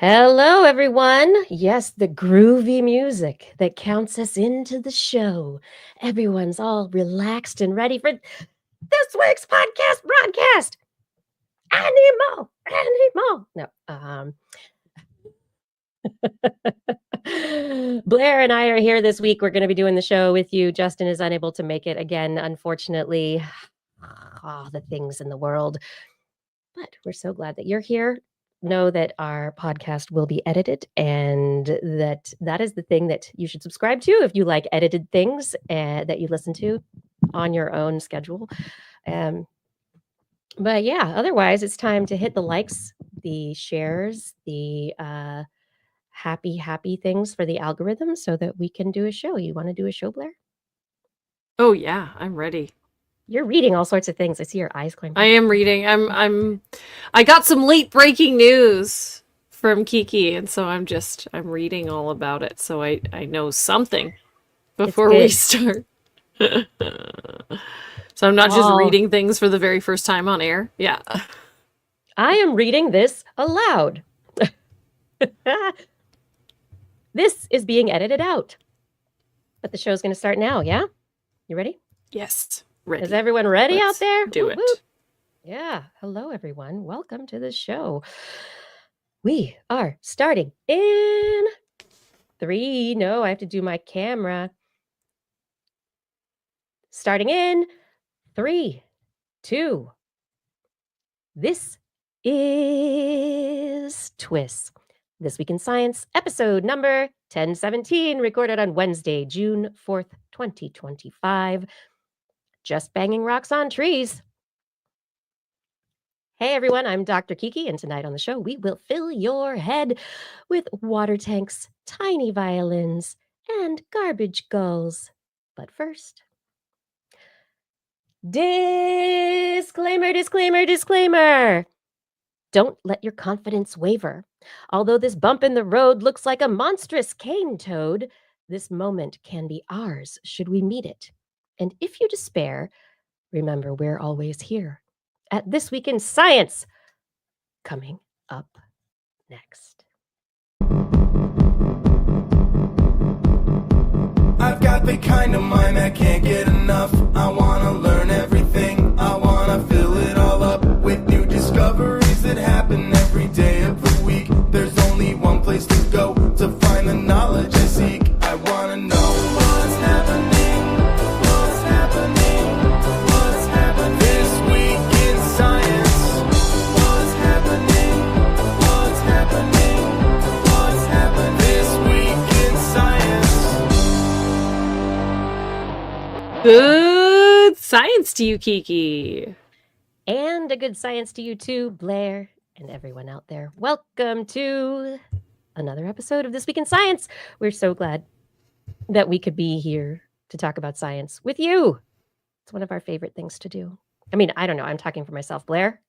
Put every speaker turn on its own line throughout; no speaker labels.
Hello, everyone. Yes, the groovy music that counts us into the show. Everyone's all relaxed and ready for this week's podcast broadcast. Animal, animal. No, Blair and I are here this week. We're going to be doing the show with you. Justin is unable to make it again, unfortunately. Oh, the things in the world. But we're so glad that you're here. Know that our podcast will be edited, and that is the thing that you should subscribe to if you like edited things that you listen to on your own schedule. Um, but yeah, otherwise, it's time to hit the likes, the shares, the happy things for the algorithm so that we can do a show. You want to do a show, Blair?
Oh yeah, I'm ready.
You're reading all sorts of things. I see your eyes going.
I am reading. I got some late breaking news from Kiki, and so I'm reading all about it so I know something before we start. So I'm not just reading things for the very first time on air. Yeah.
I am reading this aloud. This is being edited out. But the show's going to start now, yeah? You ready?
Yes. Ready.
Is everyone ready out there?
Do it.
Yeah. Hello, everyone. Welcome to the show. We are starting in 3. No, I have to do my camera. Starting in 3, 2. This is TWIS. This Week in Science, episode number 1017, recorded on Wednesday, June 4th, 2025. Just banging rocks on trees. Hey everyone, I'm Dr. Kiki, and tonight on the show, we will fill your head with water tanks, tiny violins, and garbage gulls. But first, disclaimer, disclaimer, disclaimer. Don't let your confidence waver. Although this bump in the road looks like a monstrous cane toad, this moment can be ours should we meet it. And if you despair, remember we're always here at This Week in Science. Coming up next.
I've got the kind of mind that can't get enough. I want to learn everything. I want to fill it all up with new discoveries that happen every day of the week. There's only one place to go to find the knowledge I seek. I want to know what's happening. What's happening? What's happening this week in science? What's happening? What's happening? What's happening this week in science?
Good science to you, Kiki.
And a good science to you too, Blair, and everyone out there. Welcome to another episode of This Week in Science. We're so glad that we could be here to talk about science with you. It's one of our favorite things to do. I mean, I don't know. I'm talking for myself. Blair,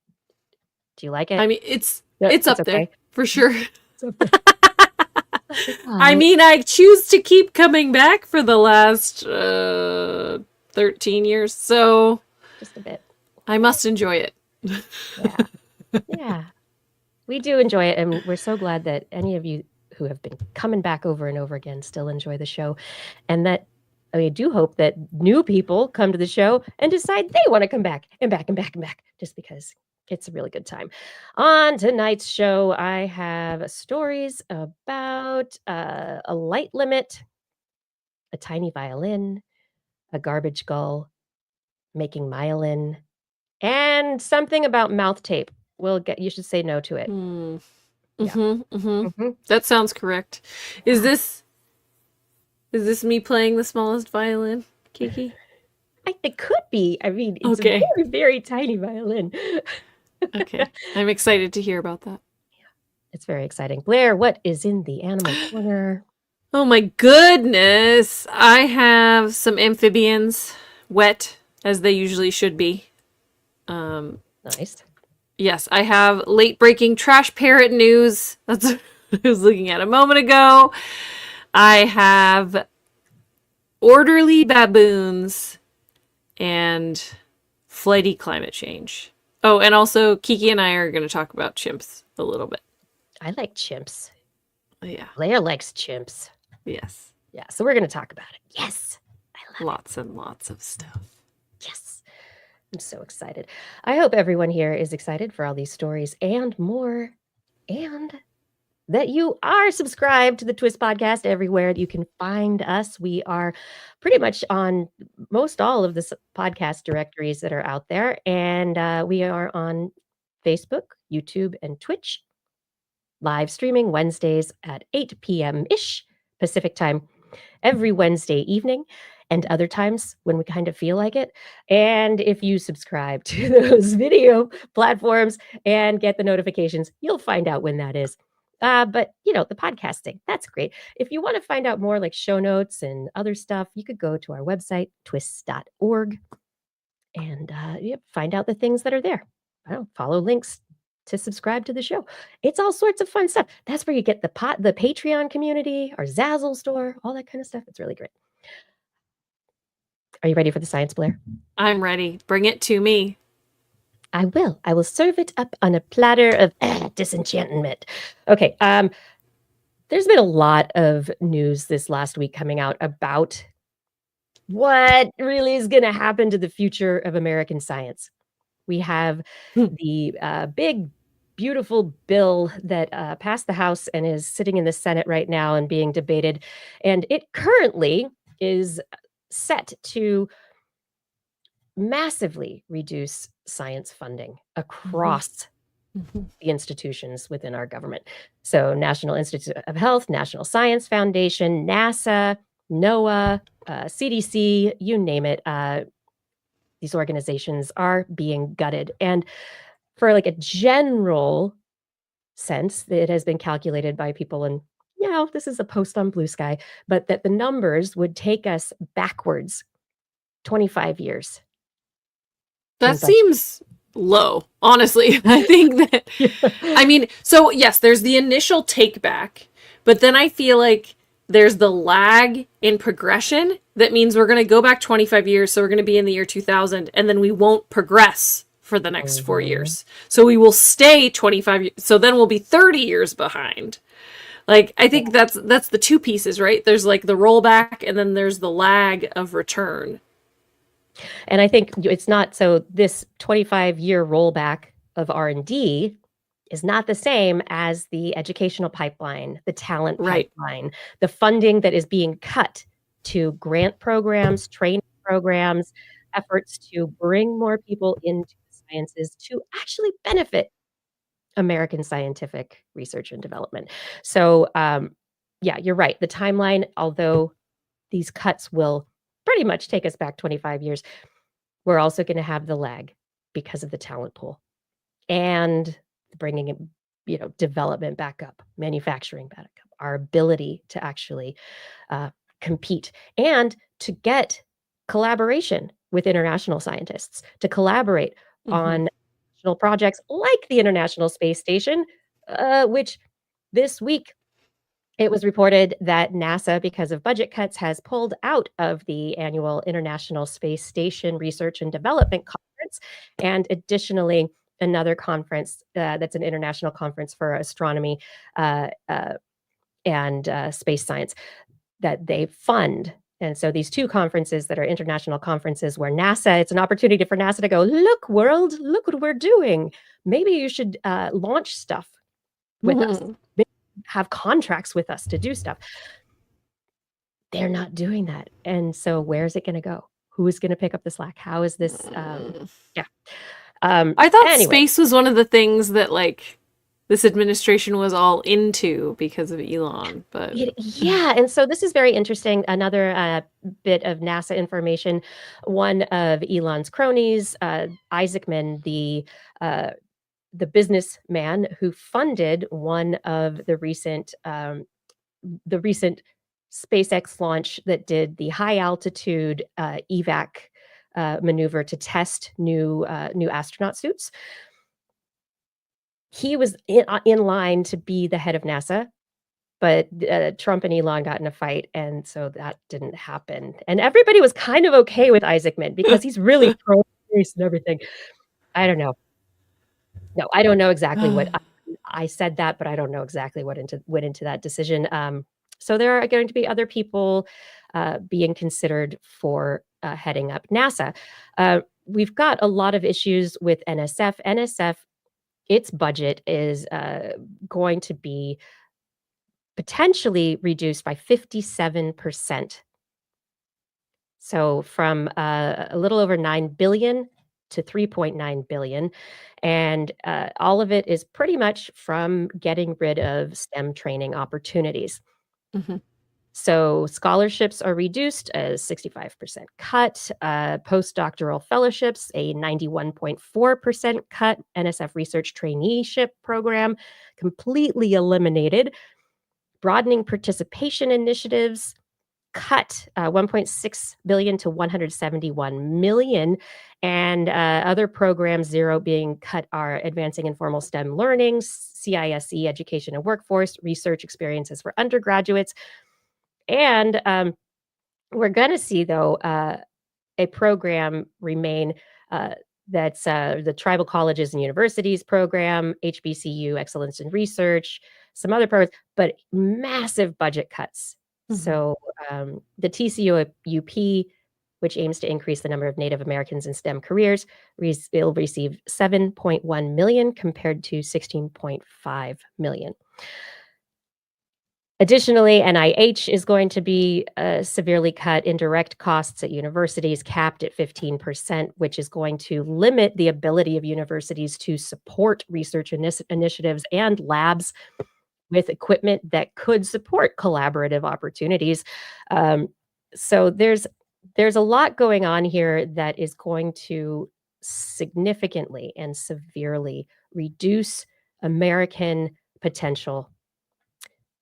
do you like it?
I mean, it's up there for sure.
It's up there.
I mean, I choose to keep coming back for the last 13 years, so
just a bit.
I must enjoy it.
Yeah. We do enjoy it, and we're so glad that any of you who have been coming back over and over again still enjoy the show, and that I do hope that new people come to the show and decide they want to come back and back and back and back, just because it's a really good time. On tonight's show, I have stories about a light limit, a tiny violin, a garbage gull, making myelin, and something about mouth tape. You should say no to it.
That sounds correct. Is this me playing the smallest violin, Kiki?
It could be. I mean, it's a very, very tiny violin.
Okay. I'm excited to hear about that.
Yeah, it's very exciting. Blair, what is in the animal corner?
Oh my goodness. I have some amphibians, wet, as they usually should be.
Nice.
Yes, I have late-breaking trash parrot news. That's what I was looking at a moment ago. I have orderly baboons and flighty climate change. Oh, and also Kiki and I are going to talk about chimps a little bit.
I like chimps.
Yeah.
Leia likes chimps.
Yes.
Yeah, so we're going to talk about it. Yes. I love
Lots and lots of stuff.
it. Yes. I'm so excited. I hope everyone here is excited for all these stories and more, and that you are subscribed to the TWIS podcast everywhere you can find us. We are pretty much on most all of the podcast directories that are out there, and we are on Facebook, YouTube, and Twitch, live streaming Wednesdays at 8 p.m. ish Pacific time every Wednesday evening, and other times when we kind of feel like it. And if you subscribe to those video platforms and get the notifications, you'll find out when that is. But the podcasting, that's great. If you want to find out more, like show notes and other stuff, you could go to our website, twis.org, and find out the things that are there. Follow links to subscribe to the show. It's all sorts of fun stuff. That's where you get the Patreon community, our Zazzle store, all that kind of stuff. It's really great. Are you ready for the science, Blair?
I'm ready. Bring it to me.
I will. I will serve it up on a platter of disenchantment. Okay. There's been a lot of news this last week coming out about what really is going to happen to the future of American science. We have the big, beautiful bill that passed the House and is sitting in the Senate right now and being debated. And it currently is set to massively reduce science funding across the institutions within our government. So National Institute of Health, National Science Foundation, NASA, NOAA, CDC, you name it. These organizations are being gutted. And for like a general sense, it has been calculated by people, and this is a post on Blue Sky, but that the numbers would take us backwards 25 years.
That seems low, honestly. I think that, I mean, so yes, there's the initial take back, but then I feel like there's the lag in progression. That means we're going to go back 25 years. So we're going to be in the year 2000, and then we won't progress for the next 4 years. So we will stay 25 years. So then we'll be 30 years behind. Like, I think that's the two pieces, right? There's like the rollback, and then there's the lag of return.
And I think it's not, so this 25-year rollback of R&D is not the same as the educational pipeline, the talent pipeline, the funding that is being cut to grant programs, training programs, efforts to bring more people into the sciences to actually benefit American scientific research and development. So, you're right. The timeline, although these cuts will pretty much take us back 25 years, we're also going to have the lag because of the talent pool and bringing development back up, manufacturing back up, our ability to actually compete and to get collaboration with international scientists, to collaborate on national projects like the International Space Station, which this week it was reported that NASA, because of budget cuts, has pulled out of the annual International Space Station Research and Development Conference, and additionally, another conference that's an international conference for astronomy and space science that they fund. And so these two conferences that are international conferences where NASA, it's an opportunity for NASA to go, look, world, look what we're doing. Maybe you should launch stuff with us. Maybe have contracts with us to do stuff. They're not doing that. And so where's it going to go? Who is going to pick up the slack? How is this?
I thought space was one of the things that like this administration was all into because of Elon, but
and so this is very interesting. Another bit of NASA information. One of Elon's cronies, Isaacman, the businessman who funded one of the recent SpaceX launch that did the high altitude evac maneuver to test new astronaut suits. He was in line to be the head of NASA, but Trump and Elon got in a fight, and so that didn't happen. And everybody was kind of okay with Isaacman because he's really pro-space and everything. I don't know. No, I don't know exactly what I said that, but I don't know exactly what went into that decision. So there are going to be other people being considered for heading up NASA. We've got a lot of issues with NSF. NSF, its budget is going to be potentially reduced by 57%. So from a little over 9 billion to 3.9 billion. And all of it is pretty much from getting rid of STEM training opportunities.
Mhm.
So scholarships are reduced, a 65% cut, postdoctoral fellowships, a 91.4% cut, NSF research traineeship program completely eliminated, broadening participation initiatives, cut 1.6 billion to 171 million, and other programs zero being cut are advancing informal STEM learning, CISE education and workforce, research experiences for undergraduates, and we're going to see though a program remain. That's the Tribal Colleges and Universities program, HBCU Excellence in Research, some other programs, but massive budget cuts. So the TCUP, which aims to increase the number of Native Americans in STEM careers, will receive 7.1 million compared to 16.5 million. Additionally, NIH is going to be severely cut. Indirect costs at universities capped at 15%, which is going to limit the ability of universities to support research initiatives and labs with equipment that could support collaborative opportunities. So there's a lot going on here that is going to significantly and severely reduce American potential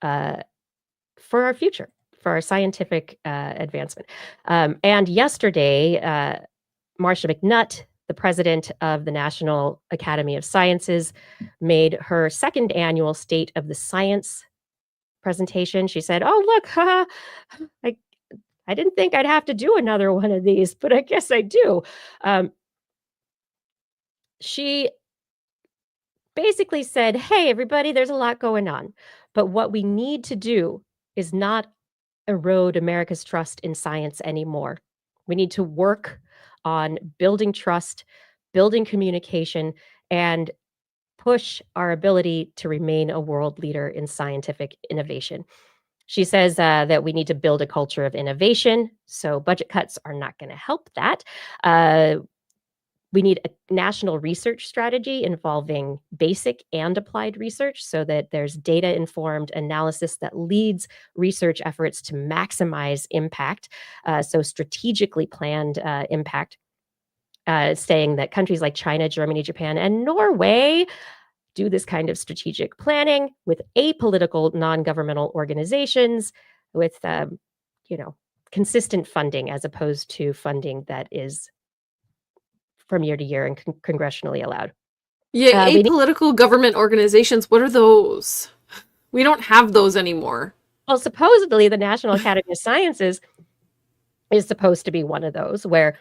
for our future, for our scientific advancement. And yesterday, Marcia McNutt, the president of the National Academy of Sciences, made her second annual State of the Science presentation. She said, "Oh, look, haha, I didn't think I'd have to do another one of these, but I guess I do." She basically said, "Hey, everybody, there's a lot going on, but what we need to do is not erode America's trust in science anymore. We need to work on building trust, building communication, and push our ability to remain a world leader in scientific innovation." She says that we need to build a culture of innovation, so budget cuts are not going to help that. We need a national research strategy involving basic and applied research so that there's data-informed analysis that leads research efforts to maximize impact. So strategically planned impact, saying that countries like China, Germany, Japan, and Norway do this kind of strategic planning with apolitical non-governmental organizations with, consistent funding as opposed to funding that is from year to year and congressionally allowed.
Yeah,
We need,
apolitical government organizations, what are those? We don't have those anymore.
well, supposedly the National Academy of Sciences is supposed to be one of those, where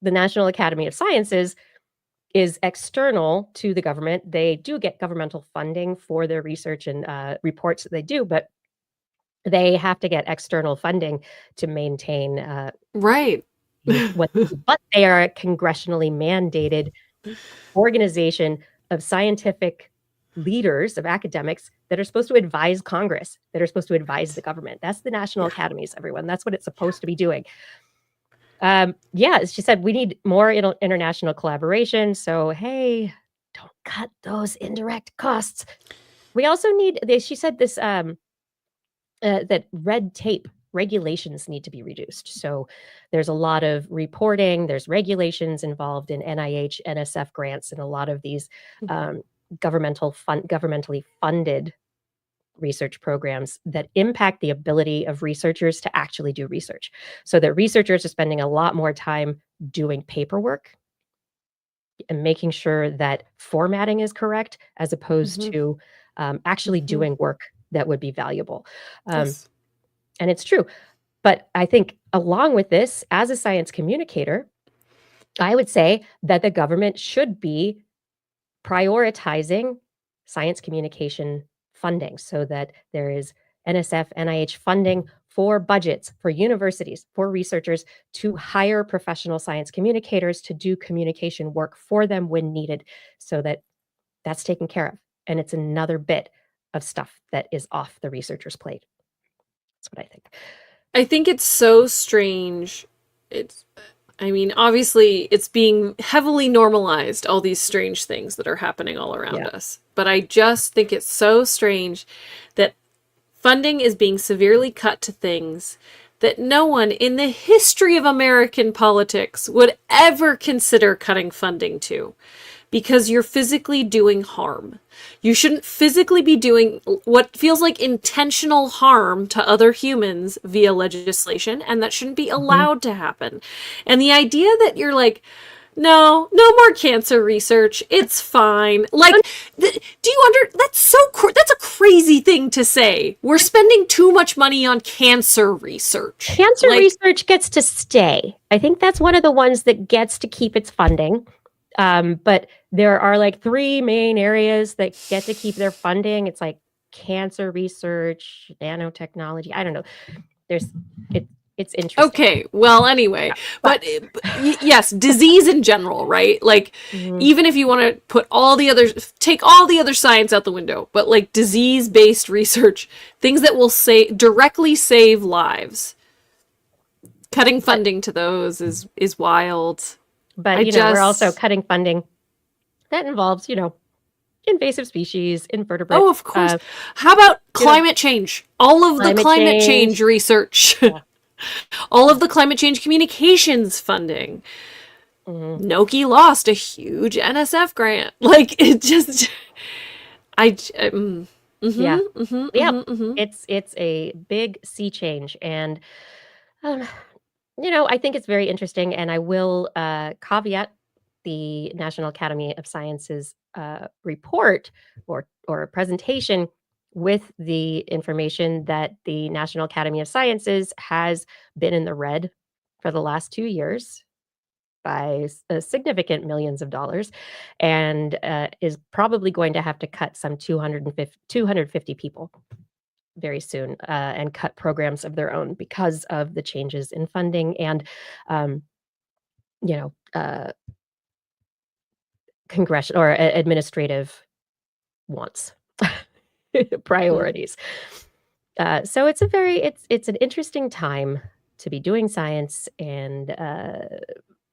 the National Academy of Sciences is external to the government. They do get governmental funding for their research and reports that they do, but they have to get external funding to maintain
Right.
but they are a congressionally mandated organization of scientific leaders, of academics that are supposed to advise Congress, that are supposed to advise the government. That's the National Academies, everyone. That's what it's supposed to be doing. Yeah, she said we need more international collaboration. So, hey, don't cut those indirect costs. We also need, she said this, that red tape regulations need to be reduced. So there's a lot of reporting, there's regulations involved in NIH, NSF grants, and a lot of these governmentally funded research programs that impact the ability of researchers to actually do research. So that researchers are spending a lot more time doing paperwork and making sure that formatting is correct as opposed to actually doing work that would be valuable.
Yes.
And it's true. But I think along with this, as a science communicator, I would say that the government should be prioritizing science communication funding so that there is NSF, NIH funding for budgets, for universities, for researchers to hire professional science communicators to do communication work for them when needed, so that that's taken care of. And it's another bit of stuff that is off the researcher's plate. That's what I think.
I think it's so strange. Obviously, it's being heavily normalized, all these strange things that are happening all around us. But I just think it's so strange that funding is being severely cut to things that no one in the history of American politics would ever consider cutting funding to, because you're physically doing harm. You shouldn't physically be doing what feels like intentional harm to other humans via legislation, and that shouldn't be allowed to happen. And the idea that you're like, no more cancer research, it's fine. Like, that's a crazy thing to say. We're spending too much money on cancer research.
Cancer research gets to stay. I think that's one of the ones that gets to keep its funding. But there are like 3 main areas that get to keep their funding. It's like cancer research, nanotechnology. I don't know. It's interesting.
Okay, well, anyway, but yes, disease in general, right? Like, even if you want to take all the other science out the window, but like disease-based research, things that will directly save lives, cutting funding to those is wild.
But we're also cutting funding that involves, invasive species, invertebrates.
Oh, of course. How about climate change? All of the climate change research. Yeah. All of the climate change communications funding. Noki lost a huge NSF grant. Like, it just,
It's a big sea change, and I think it's very interesting. And I will caveat the National Academy of Sciences report or presentation with the information that the National Academy of Sciences has been in the red for the last 2 years by significant millions of dollars, and is probably going to have to cut some 250 people very soon, and cut programs of their own because of the changes in funding and, congressional or administrative wants. Priorities. So it's an interesting time to be doing science and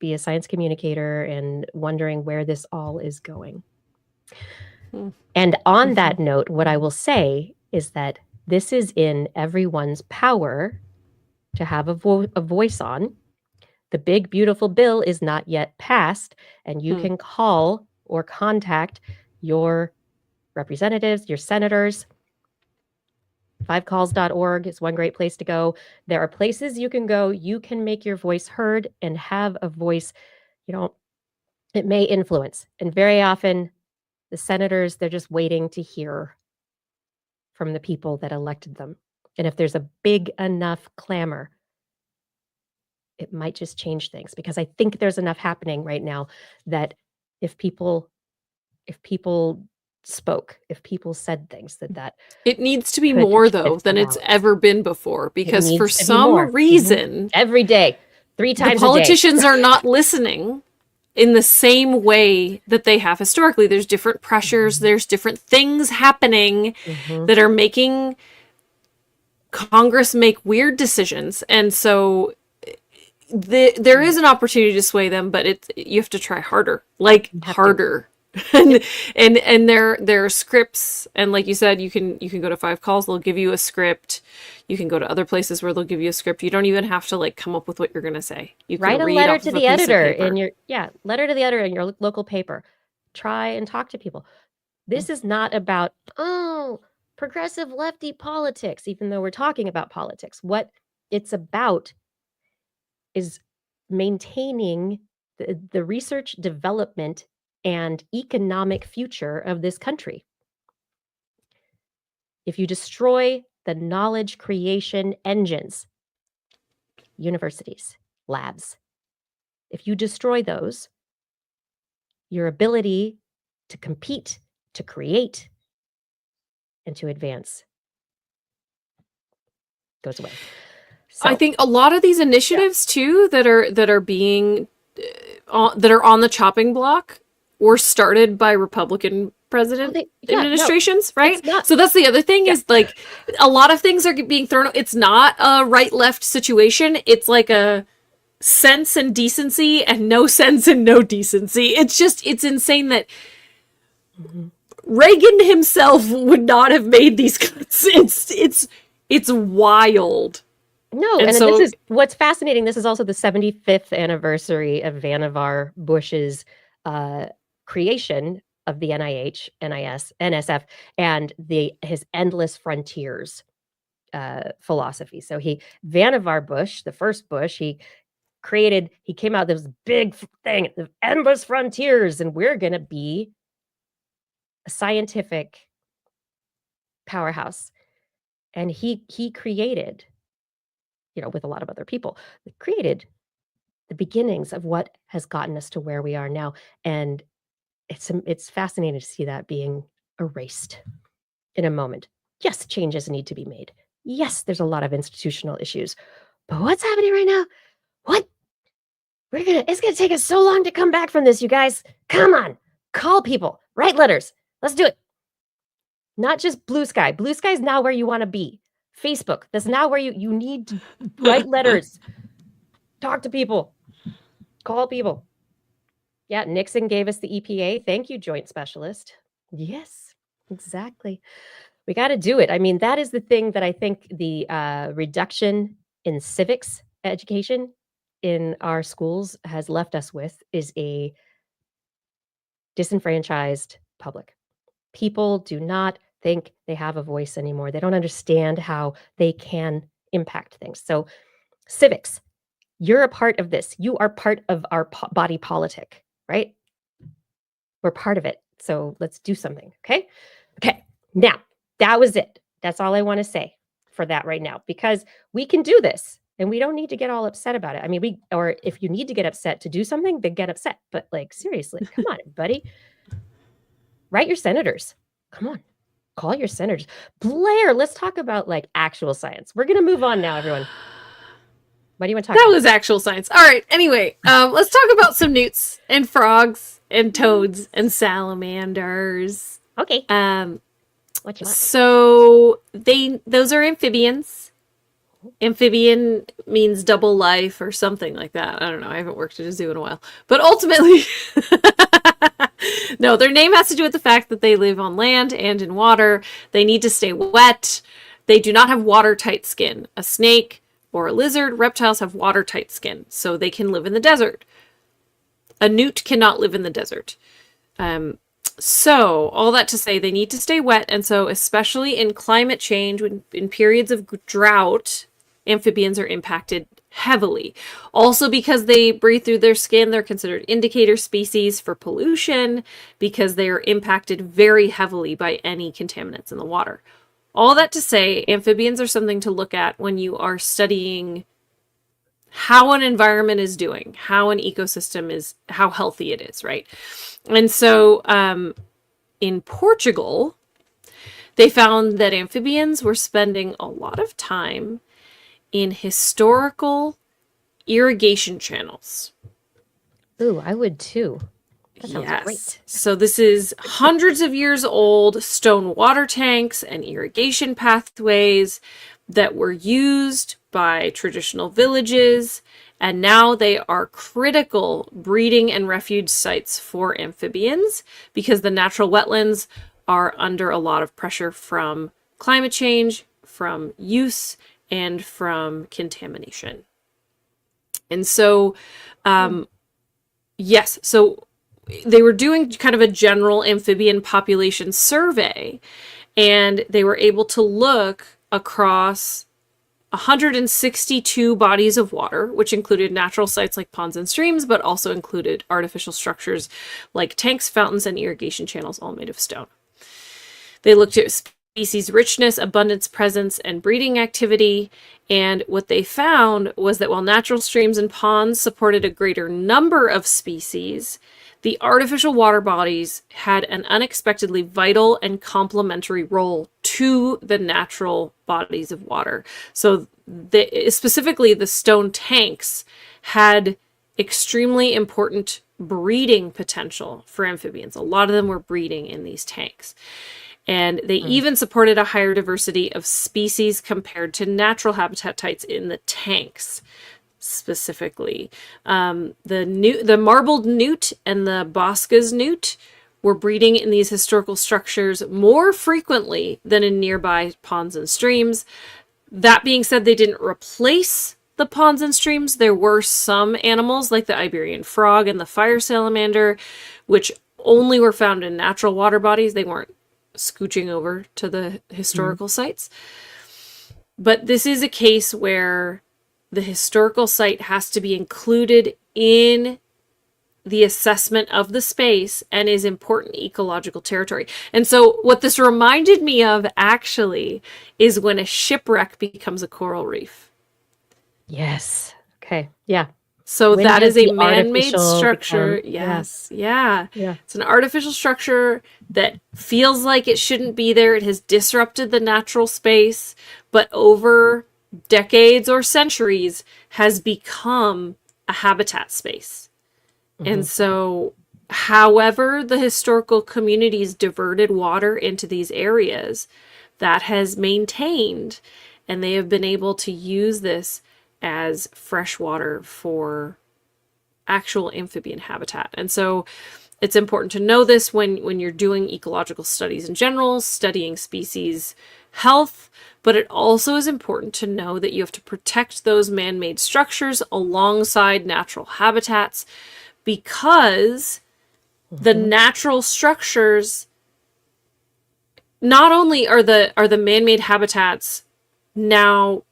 be a science communicator and wondering where this all is going. And on that note, what I will say is that this is in everyone's power to have a voice on. The big, beautiful bill is not yet passed, and you can call or contact your representatives, your senators. 5calls.org is one great place to go. There are places you can go. You can make your voice heard and have a voice. It may influence. And very often, the senators, they're just waiting to hear from the people that elected them. And if there's a big enough clamor, it might just change things, because I think there's enough happening right now that if people spoke, if people said things, that
it needs to be more though than it's ever been before, because for some reason
every day, 3 times
the politicians are not listening in the same way that they have historically. There's different pressures, there's different things happening that are making Congress make weird decisions, and so there is an opportunity to sway them, but you have to try harder, harder. and there are scripts, and like you said, you can go to 5 calls, they'll give you a script. You can go to other places where they'll give you a script. You don't even have to come up with what you're going to say. You can
write a letter to the editor in your local paper. Try and talk to people. This is not about progressive lefty politics, even though we're talking about politics. What it's about is maintaining the research development and economic future of this country. If you destroy the knowledge creation engines, universities, labs, if you destroy those, your ability to compete, to create, and to advance goes away.
I think a lot of these initiatives too that are being that are on the chopping block were started by Republican administrations, right? So that's the other thing is like a lot of things are being thrown. It's not a right-left situation. It's like a sense and decency and no sense and no decency. It's insane that Reagan himself would not have made these cuts. It's wild.
No, and so, this is what's fascinating. This is also the 75th anniversary of Vannevar Bush's creation of the NIH, NIS, NSF, and his endless frontiers philosophy. So Vannevar Bush, the first Bush, he came out with this big thing, the endless frontiers, and we're going to be a scientific powerhouse. And he created, with a lot of other people, created the beginnings of what has gotten us to where we are now. And it's fascinating to see that being erased in a moment. Yes, changes need to be made. Yes, there's a lot of institutional issues. But what's happening right now? What? It's gonna take us so long to come back from this, you guys. Come on. Call people. Write letters. Let's do it. Not just Blue Sky. Blue Sky is now where you want to be. Facebook, that's now where you need to write letters. Talk to people. Call people. Yeah, Nixon gave us the EPA. Thank you, Joint Specialist. Yes, exactly. We got to do it. I mean, that is the thing that I think the reduction in civics education in our schools has left us with is a disenfranchised public. People do not think they have a voice anymore. They don't understand how they can impact things. So civics, you're a part of this. You are part of our body politic, right? We're part of it. So let's do something. Okay. Now that was it. That's all I want to say for that right now, because we can do this and we don't need to get all upset about it. I mean, or if you need to get upset to do something, then get upset. But like, seriously, come on, buddy. Write your senators. Come on. Call your senators. Blair, let's talk about like actual science. We're going to move on now, everyone. What do you want to talk about?
That was actual science. All right. Anyway, let's talk about some newts and frogs and toads and salamanders.
Okay.
What you want? So those are amphibians. Amphibian means double life or something like that. I don't know. I haven't worked at a zoo in a while. But ultimately, no, their name has to do with the fact that they live on land and in water. They need to stay wet. They do not have watertight skin. A snake or a lizard, reptiles have watertight skin, so they can live in the desert. A newt cannot live in the desert. So all that to say, they need to stay wet. And so especially in climate change, in periods of drought, amphibians are impacted heavily. Also because they breathe through their skin, they're considered indicator species for pollution because they are impacted very heavily by any contaminants in the water. All that to say, amphibians are something to look at when you are studying how an environment is doing, how an ecosystem is, how healthy it is, right? And so in Portugal, they found that amphibians were spending a lot of time in historical irrigation channels.
Ooh, I would too. That sounds great.
So this is hundreds of years old stone water tanks and irrigation pathways that were used by traditional villages, and now they are critical breeding and refuge sites for amphibians because the natural wetlands are under a lot of pressure from climate change, from use, and from contamination. And so, yes, so they were doing kind of a general amphibian population survey, and they were able to look across 162 bodies of water, which included natural sites like ponds and streams, but also included artificial structures like tanks, fountains, and irrigation channels, all made of stone. They looked at species richness, abundance, presence, and breeding activity. And what they found was that while natural streams and ponds supported a greater number of species, the artificial water bodies had an unexpectedly vital and complementary role to the natural bodies of water. So specifically the stone tanks had extremely important breeding potential for amphibians. A lot of them were breeding in these tanks. And they even supported a higher diversity of species compared to natural habitat types in the tanks. Specifically, the marbled newt and the Bosca's newt were breeding in these historical structures more frequently than in nearby ponds and streams. That being said, they didn't replace the ponds and streams. There were some animals like the Iberian frog and the fire salamander, which only were found in natural water bodies. They weren't scooching over to the historical sites. But this is a case where the historical site has to be included in the assessment of the space and is important ecological territory. And so what this reminded me of actually is when a shipwreck becomes a coral reef.
Yes. Okay. Yeah.
So
When
that
does
is a
the
man-made
artificial
structure.
become-
Yes. Yeah.
Yeah.
It's an artificial structure that feels like it shouldn't be there. It has disrupted the natural space, but over decades or centuries has become a habitat space. And so, however, the historical communities diverted water into these areas, that has maintained, and they have been able to use this as fresh water for actual amphibian habitat. And so it's important to know this when you're doing ecological studies in general, studying species health, but it also is important to know that you have to protect those man-made structures alongside natural habitats, because the natural structures, not only are the man-made habitats now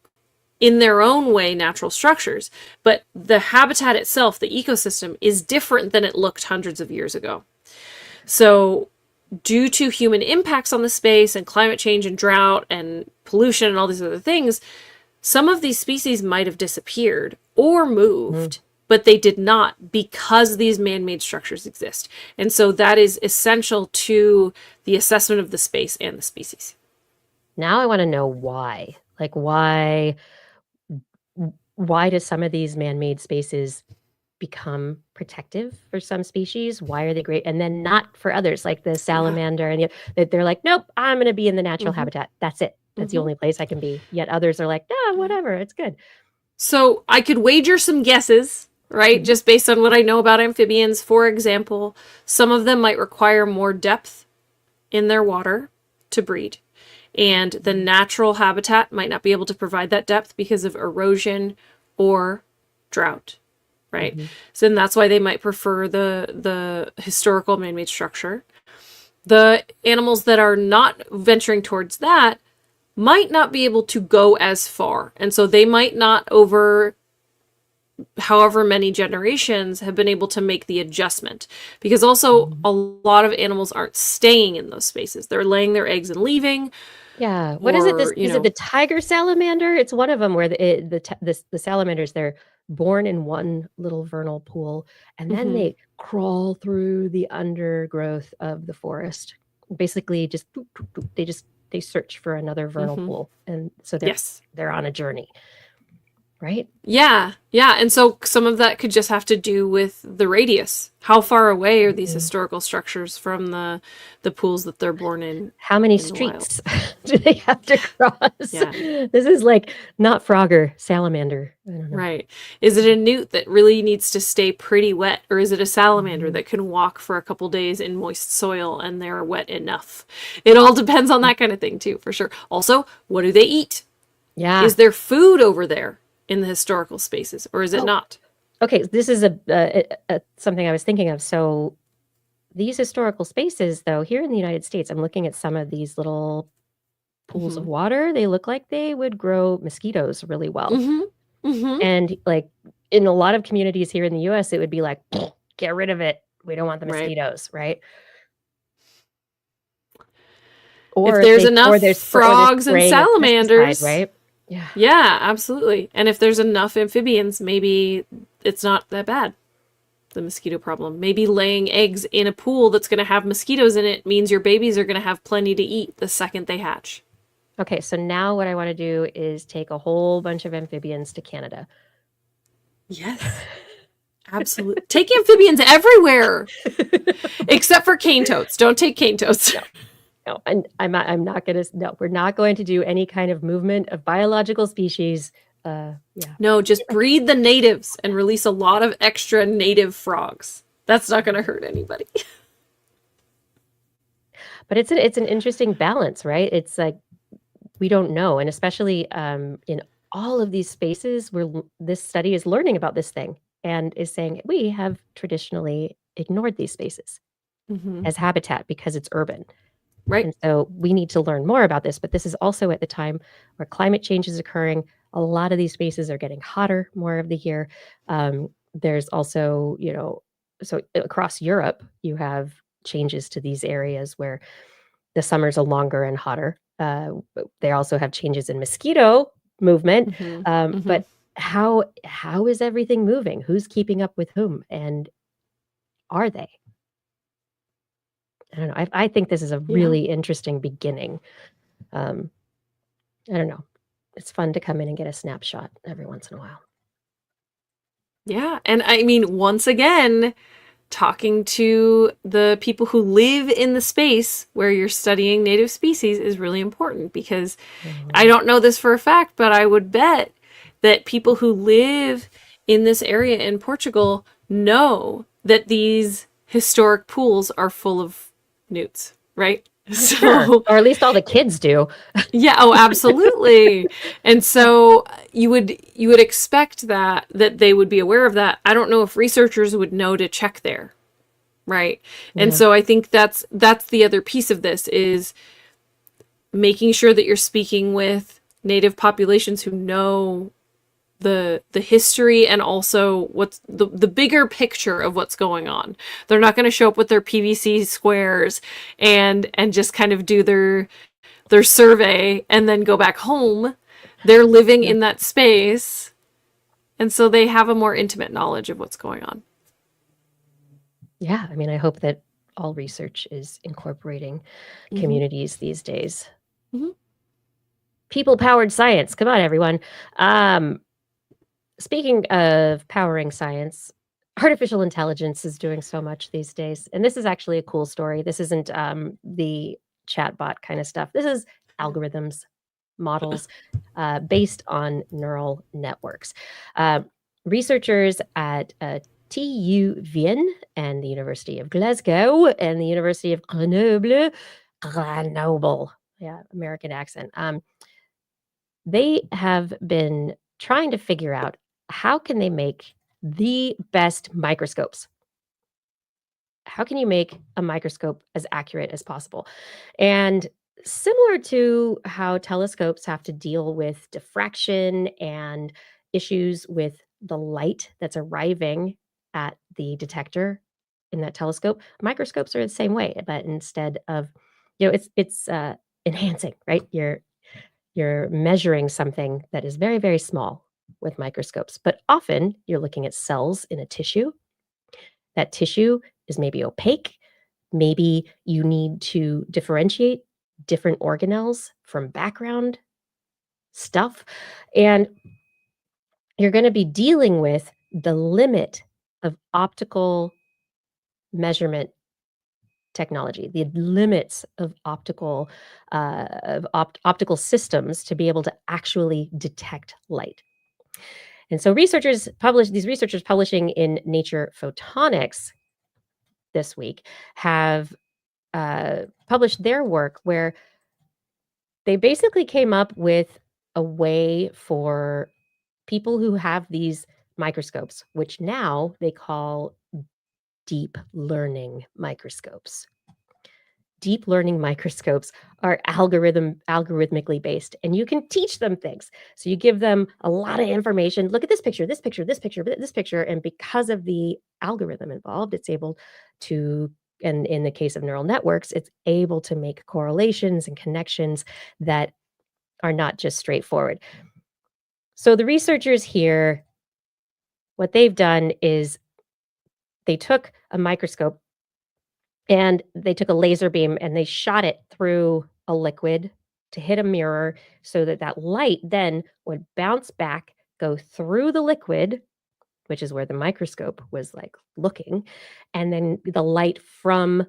in their own way natural structures, but the habitat itself, the ecosystem, is different than it looked hundreds of years ago. So due to human impacts on the space and climate change and drought and pollution and all these other things, some of these species might have disappeared or moved, but they did not, because these man-made structures exist. And so that is essential to the assessment of the space and the species.
Now I want to know why. Like why do some of these man-made spaces become protective for some species? Why are they great and then not for others, like the salamander and that they're like, nope, I'm going to be in the natural habitat. That's it. That's the only place I can be. Yet others are like, no, whatever, it's good.
So I could wager some guesses, right? Just based on what I know about amphibians. For example, some of them might require more depth in their water to breed. And the natural habitat might not be able to provide that depth because of erosion or drought, right? So then that's why they might prefer the historical man-made structure. The animals that are not venturing towards that might not be able to go as far. And so they might not, over however many generations, have been able to make the adjustment. Because also a lot of animals aren't staying in those spaces. They're laying their eggs and leaving.
Yeah. What is it?
Or,
Is it the tiger salamander? It's one of them where the salamanders, they're born in one little vernal pool and then they crawl through the undergrowth of the forest. Basically just they search for another vernal pool, and so they're on a journey, right?
Yeah. And so some of that could just have to do with the radius. How far away are these historical structures from the pools that they're born in?
How many streets do they have to cross?
Yeah.
This is like not Frogger, salamander. I don't know.
Right. Is it a newt that really needs to stay pretty wet, or is it a salamander that can walk for a couple days in moist soil and they're wet enough? It all depends on that kind of thing too, for sure. Also, what do they eat?
Yeah.
Is there food over there in the historical spaces, or is it not?
Okay, this is something I was thinking of. So these historical spaces, though, here in the United States, I'm looking at some of these little pools of water. They look like they would grow mosquitoes really well. And like in a lot of communities here in the US, it would be like, get rid of it. We don't want the mosquitoes, right? Or
if there's enough frogs and salamanders,
right?
Yeah, absolutely. And if there's enough amphibians, maybe it's not that bad, the mosquito problem. Maybe laying eggs in a pool that's going to have mosquitoes in it means your babies are going to have plenty to eat the second they hatch.
Okay, so now what I want to do is take a whole bunch of amphibians to Canada.
Yes. Absolutely. Take amphibians everywhere. Except for cane toads. Don't take cane toads.
No, and I'm not gonna. No, we're not going to do any kind of movement of biological species. Yeah.
No, just breed the natives and release a lot of extra native frogs. That's not going to hurt anybody.
But it's an interesting balance, right? It's like we don't know, and especially in all of these spaces where this study is learning about this thing and is saying we have traditionally ignored these spaces as habitat because it's urban.
Right.
And so we need to learn more about this, but this is also at the time where climate change is occurring. A lot of these spaces are getting hotter more of the year. There's also, so across Europe, you have changes to these areas where the summers are longer and hotter. They also have changes in mosquito movement. But how is everything moving? Who's keeping up with whom? And are they? I don't know. I think this is a really interesting beginning. I don't know. It's fun to come in and get a snapshot every once in a while.
Yeah. And I mean, once again, talking to the people who live in the space where you're studying native species is really important because I don't know this for a fact, but I would bet that people who live in this area in Portugal know that these historic pools are full of newts, right?
Sure. Or at least all the kids do.
Yeah, oh, absolutely. And so you would expect that they would be aware of that. I don't know if researchers would know to check there, right? And so I think that's the other piece of this is making sure that you're speaking with native populations who know the history and also what's the bigger picture of what's going on. They're not going to show up with their PVC squares and just kind of do their survey and then go back home. They're living in that space, and so they have a more intimate knowledge of what's going on.
Yeah, I mean, I hope that all research is incorporating communities these days. People-powered science. Come on, everyone. Speaking of powering science, artificial intelligence is doing so much these days. And this is actually a cool story. This isn't the chatbot kind of stuff. This is algorithms, models based on neural networks. Researchers at TU and the University of Glasgow and the University of Grenoble, yeah, American accent. They have been trying to figure out how can they make the best microscopes. How can you make a microscope as accurate as possible? And similar to how telescopes have to deal with diffraction and issues with the light that's arriving at the detector in that telescope, microscopes are the same way, but instead of, it's enhancing, right? You're measuring something that is very, very small with microscopes, but often you're looking at cells in a tissue. That tissue is maybe opaque. Maybe you need to differentiate different organelles from background stuff. And you're going to be dealing with the limit of optical measurement technology, the limits of optical optical systems to be able to actually detect light. And so these researchers publishing in Nature Photonics this week have published their work where they basically came up with a way for people who have these microscopes, which now they call deep learning microscopes. Deep learning microscopes are algorithmically based, and you can teach them things. So you give them a lot of information. Look at this picture, this picture, this picture, this picture. And because of the algorithm involved, it's able to, and in the case of neural networks, it's able to make correlations and connections that are not just straightforward. So the researchers here, what they've done is they took a microscope and they took a laser beam and they shot it through a liquid to hit a mirror so that that light then would bounce back, go through the liquid, which is where the microscope was like looking, and then the light from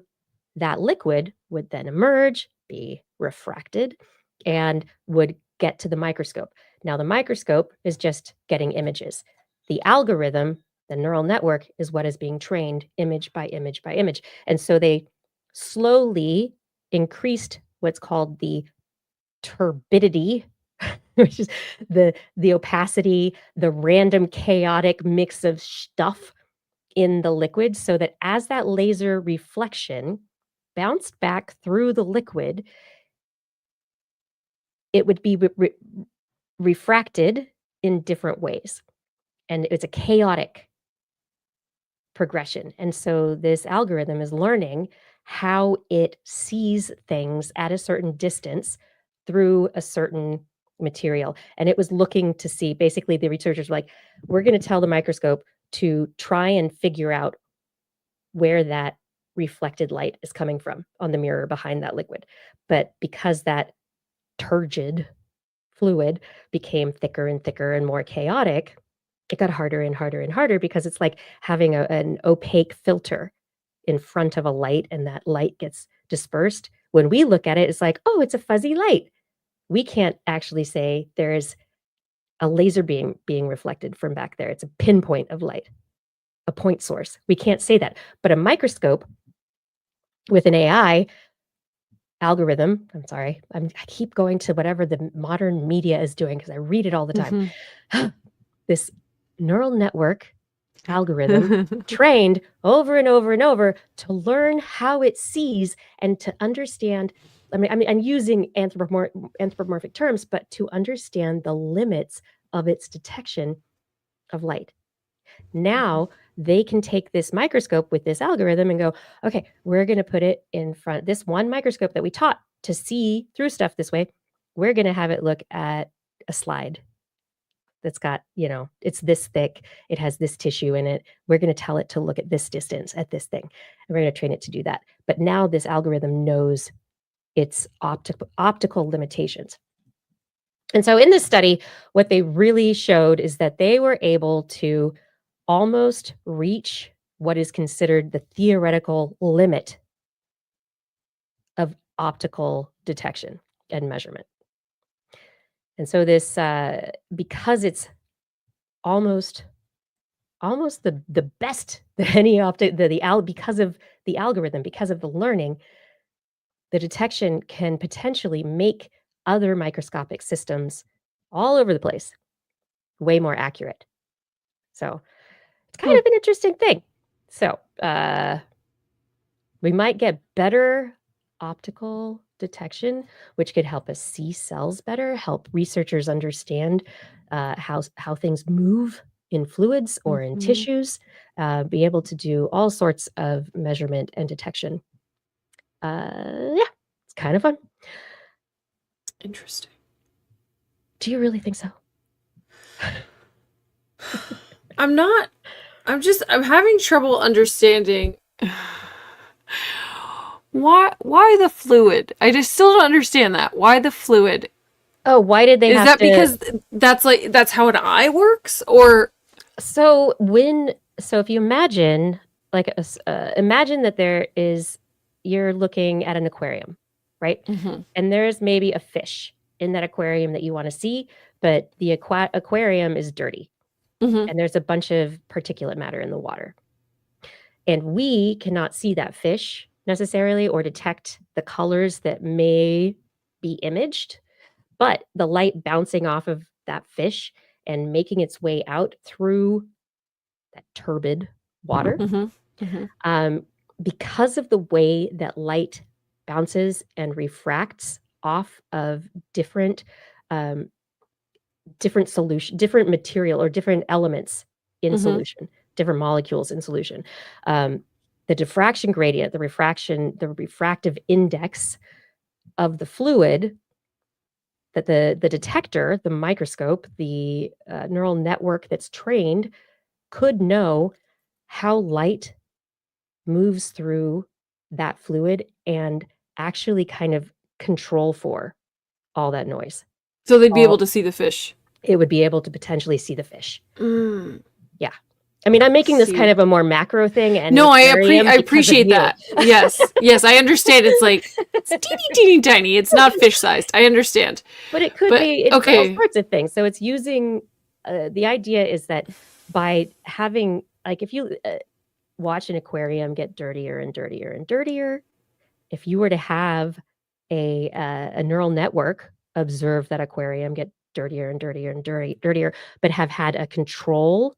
that liquid would then emerge, be refracted, and would get to the microscope. Now, the microscope is just getting images. The algorithm, the neural network, is what is being trained image by image by image. And so they slowly increased what's called the turbidity, which is the opacity, the random chaotic mix of stuff in the liquid, so that as that laser reflection bounced back through the liquid, it would be refracted in different ways. And it's a chaotic progression. And so this algorithm is learning how it sees things at a certain distance through a certain material. And it was looking to see, basically, the researchers were like, we're going to tell the microscope to try and figure out where that reflected light is coming from on the mirror behind that liquid. But because that turgid fluid became thicker and thicker and more chaotic, it got harder and harder and harder, because it's like having an opaque filter in front of a light, and that light gets dispersed. When we look at it, it's like, oh, it's a fuzzy light. We can't actually say there's a laser beam being reflected from back there. It's a pinpoint of light, a point source. We can't say that. But a microscope with an AI algorithm, I'm sorry, I keep going to whatever the modern media is doing because I read it all the time. This neural network algorithm trained over and over and over to learn how it sees and to understand. I mean, I'm using anthropomorphic terms, but to understand the limits of its detection of light. Now they can take this microscope with this algorithm and go, okay, we're going to put it in front. This one microscope that we taught to see through stuff this way, we're going to have it look at a slide that's got, it's this thick, it has this tissue in it. We're going to tell it to look at this distance at this thing. And we're going to train it to do that. But now this algorithm knows its optical limitations. And so in this study, what they really showed is that they were able to almost reach what is considered the theoretical limit of optical detection and measurement. And so this, because it's almost the best that any because of the algorithm, because of the learning, the detection can potentially make other microscopic systems all over the place way more accurate. So it's kind of an interesting thing. So we might get better optical detection, which could help us see cells better, help researchers understand how things move in fluids or in tissues, be able to do all sorts of measurement and detection. Yeah, it's kind of fun.
Interesting.
Do you really think so?
I'm having trouble understanding why the fluid. I just still don't understand that. Why the fluid?
Oh, why did they
Is that because that's how an eye works? Or
so if you imagine imagine that you're looking at an aquarium, right? And there's maybe a fish in that aquarium that you want to see, but the aquarium is dirty. And there's a bunch of particulate matter in the water. And we cannot see that fish necessarily or detect the colors that may be imaged, but the light bouncing off of that fish and making its way out through that turbid water, because of the way that light bounces and refracts off of different material or different elements in solution, different molecules in solution. The diffraction gradient, the refractive index of the fluid that the detector, the microscope, the neural network that's trained could know how light moves through that fluid and actually kind of control for all that noise.
So they'd be able to see the fish.
It would be able to potentially see the fish.
Mm.
Yeah. I mean, I'm making this
See.
kind of a more macro thing. And
No, I
aquarium because of
appreciate
you.
that. Yes. Yes, I understand. It's like, it's teeny tiny. It's not fish-sized. I understand.
But it could be it's all sorts of things. So it's using, the idea is that by having, like, if you watch an aquarium get dirtier and dirtier and dirtier, if you were to have a neural network observe that aquarium get dirtier and dirtier and dirtier, but have had a control,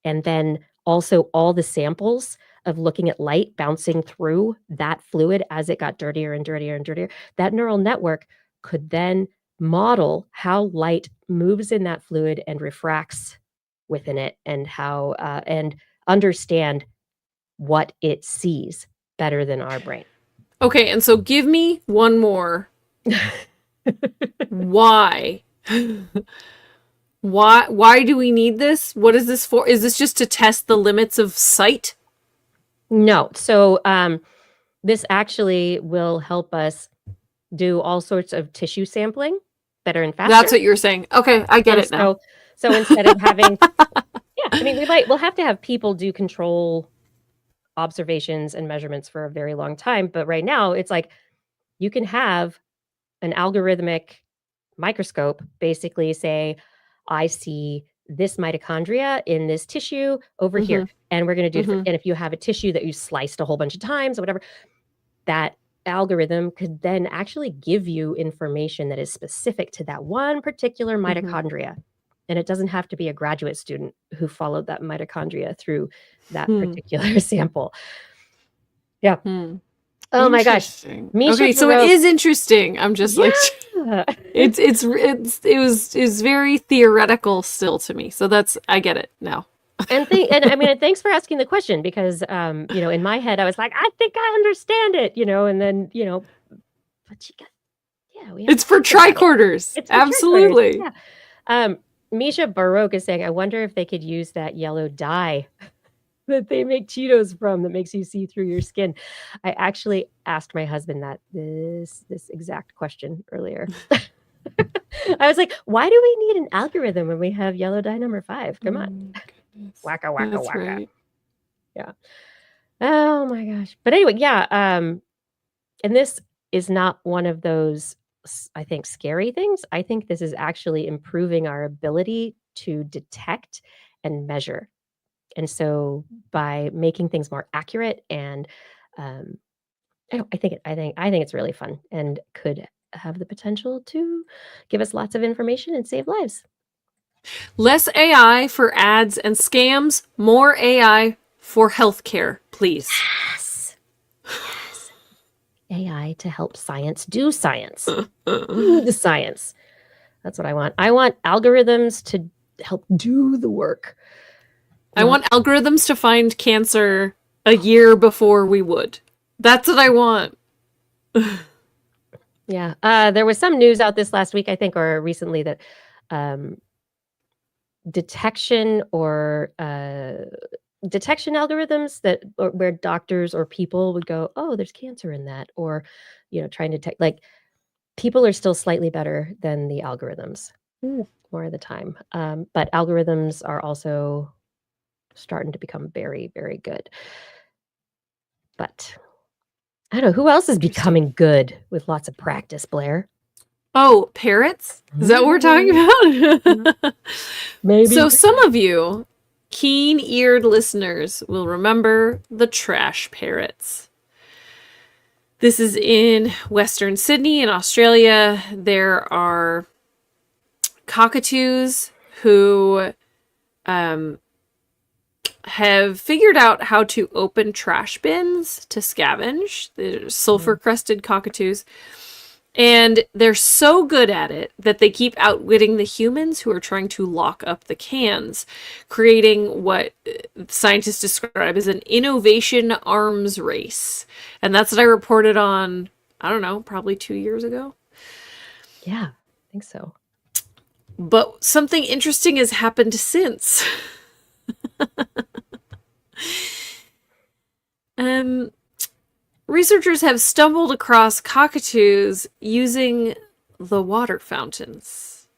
and then also all the samples of looking at light bouncing through that fluid as it got dirtier and dirtier and dirtier, that neural network could then model how light moves in that fluid and refracts within it, and how and understand what it sees better than our brain.
Okay, and so give me one more. Why? Why do we need this? What is this for? Is this just to test the limits of sight?
No. So this actually will help us do all sorts of tissue sampling better and faster.
That's what you were saying. Okay, I get it now.
So instead of having, yeah, I mean, we'll have to have people do control observations and measurements for a very long time. But right now it's like you can have an algorithmic microscope basically say, I see this mitochondria in this tissue over here. And we're going to do, and if you have a tissue that you sliced a whole bunch of times or whatever, that algorithm could then actually give you information that is specific to that one particular mitochondria. And it doesn't have to be a graduate student who followed that mitochondria through that particular sample. Yeah. Oh my gosh.
Okay, so it is interesting. I'm just like, it was very theoretical still to me. So I get it now.
And I mean, thanks for asking the question, because you know, in my head I was like, I think I understand it, you know, and then, you know, but you got,
it's for tricorders. It's for absolutely.
Tricorders. Yeah. Misha Baroque is saying, I wonder if they could use that yellow dye that they make Cheetos from that makes you see through your skin. I actually asked my husband this exact question earlier. I was like, why do we need an algorithm when we have yellow dye number 5? Come on. Waka, waka,
That's
waka.
right.
Yeah. Oh my gosh. But anyway, yeah. And this is not one of those, I think, scary things. I think this is actually improving our ability to detect and measure. And so by making things more accurate, and I think it's really fun and could have the potential to give us lots of information and save lives.
Less AI for ads and scams, more AI for healthcare, please.
Yes. AI to help science do science. Do the science. That's what I want. I want algorithms to help do the work.
I want algorithms to find cancer a year before we would. That's what I want.
Yeah. There was some news out this last week, I think, or recently, that detection algorithms where doctors or people would go, oh, there's cancer in that, or, you know, trying to detect, like, people are still slightly better than the algorithms more of the time. But algorithms are also starting to become very, very good. But I don't know, who else is becoming good with lots of practice, Blair?
Oh, parrots? Is that what we're talking about?
Maybe.
So some of you keen-eared listeners will remember the trash parrots. This is in Western Sydney in Australia. There are cockatoos who have figured out how to open trash bins to scavenge. They're sulfur-crusted cockatoos. And they're so good at it that they keep outwitting the humans who are trying to lock up the cans, creating what scientists describe as an innovation arms race. And that's what I reported on, I don't know, probably 2 years ago.
Yeah, I think so.
But something interesting has happened since. Researchers have stumbled across cockatoos using the water fountains.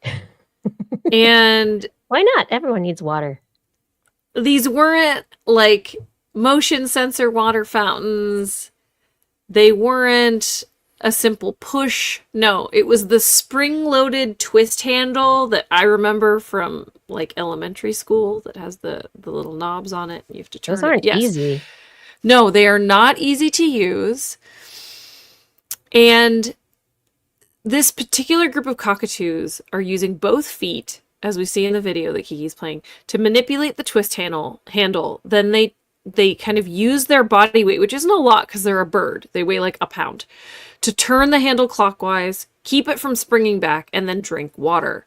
And
Why not? Everyone needs water.
these weren't like motion sensor water fountains. They weren't a simple push. No, it was the spring-loaded twist handle that I remember from like elementary school that has the little knobs on it. You have to turn
Those aren't
it. Yes.
easy.
No, they are not easy to use. And this particular group of cockatoos are using both feet, as we see in the video that Kiki's playing, to manipulate the twist handle. Then they kind of use their body weight, which isn't a lot because they're a bird. They weigh like a pound, to turn the handle clockwise, keep it from springing back, and then drink water.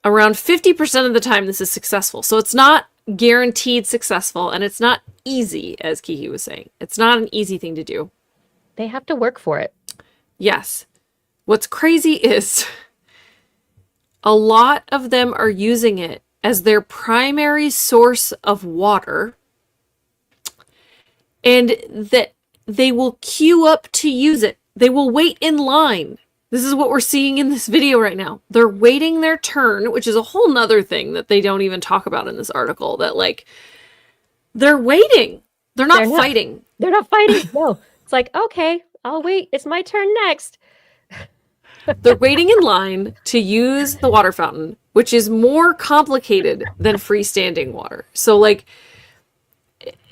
Around 50% of the time, this is successful. So it's not guaranteed successful, and it's not easy, as Kiki was saying. It's not an easy thing to do.
They have to work for it.
Yes. What's crazy is a lot of them are using it as their primary source of water, and that they will queue up to use it. They will wait in line. This is what we're seeing in this video right now. They're waiting their turn, which is a whole nother thing that they don't even talk about in this article, that like they're waiting. They're not fighting.
They're not fighting. No. It's like, okay, I'll wait. It's my turn next.
They're waiting in line to use the water fountain, which is more complicated than freestanding water. So like,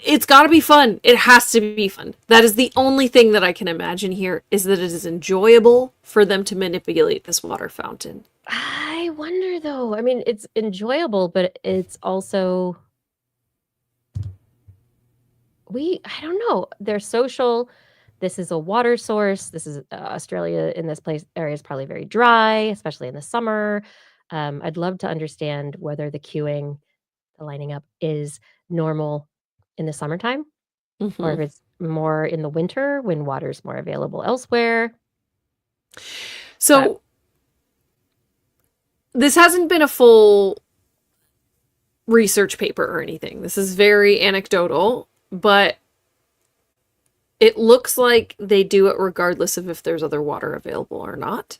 it's got to be fun. It has to be fun. That is the only thing that I can imagine here, is that it is enjoyable for them to manipulate this water fountain.
I wonder though. I mean, it's enjoyable, but it's also, I don't know. They're social. This is a water source. This is Australia in this area is probably very dry, especially in the summer. I'd love to understand whether the queuing, the lining up is normal in the summertime, or if it's more in the winter when water's more available elsewhere.
So this hasn't been a full research paper or anything. This is very anecdotal, but it looks like they do it regardless of if there's other water available or not.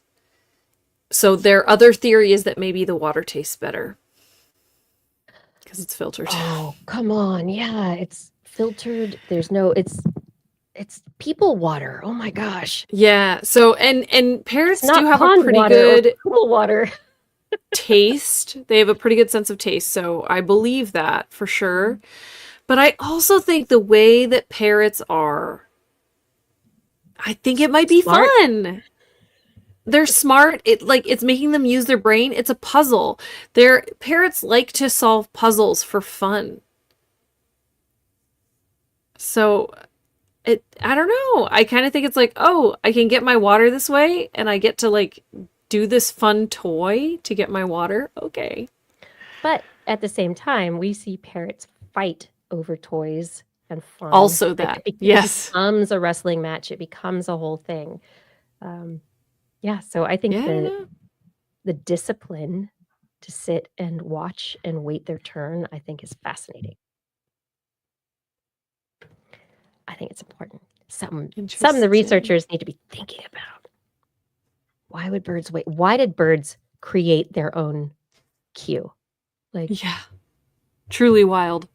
So their other theory is that maybe the water tastes better because it's filtered.
Oh, come on. Yeah, it's filtered. There's no, it's people water. Oh my gosh.
Yeah. So and parrots
It's not
do have a
pond
pretty
water or
good
pool water.
taste. They have a pretty good sense of taste. So I believe that for sure. But I also think the way that parrots are, I think it might be
Smart.
fun. They're smart. It's making them use their brain. It's a puzzle. Their parrots like to solve puzzles for fun. So I don't know. I kind of think it's like, oh, I can get my water this way, and I get to like do this fun toy to get my water. Okay.
But at the same time, we see parrots fight over toys and fun.
Also that. Yes.
It becomes a wrestling match. It becomes a whole thing. Yeah, so I think the discipline to sit and watch and wait their turn, I think, is fascinating. I think it's important. Some of the researchers need to be thinking about, why would birds wait? Why did birds create their own cue? Like,
yeah, truly wild.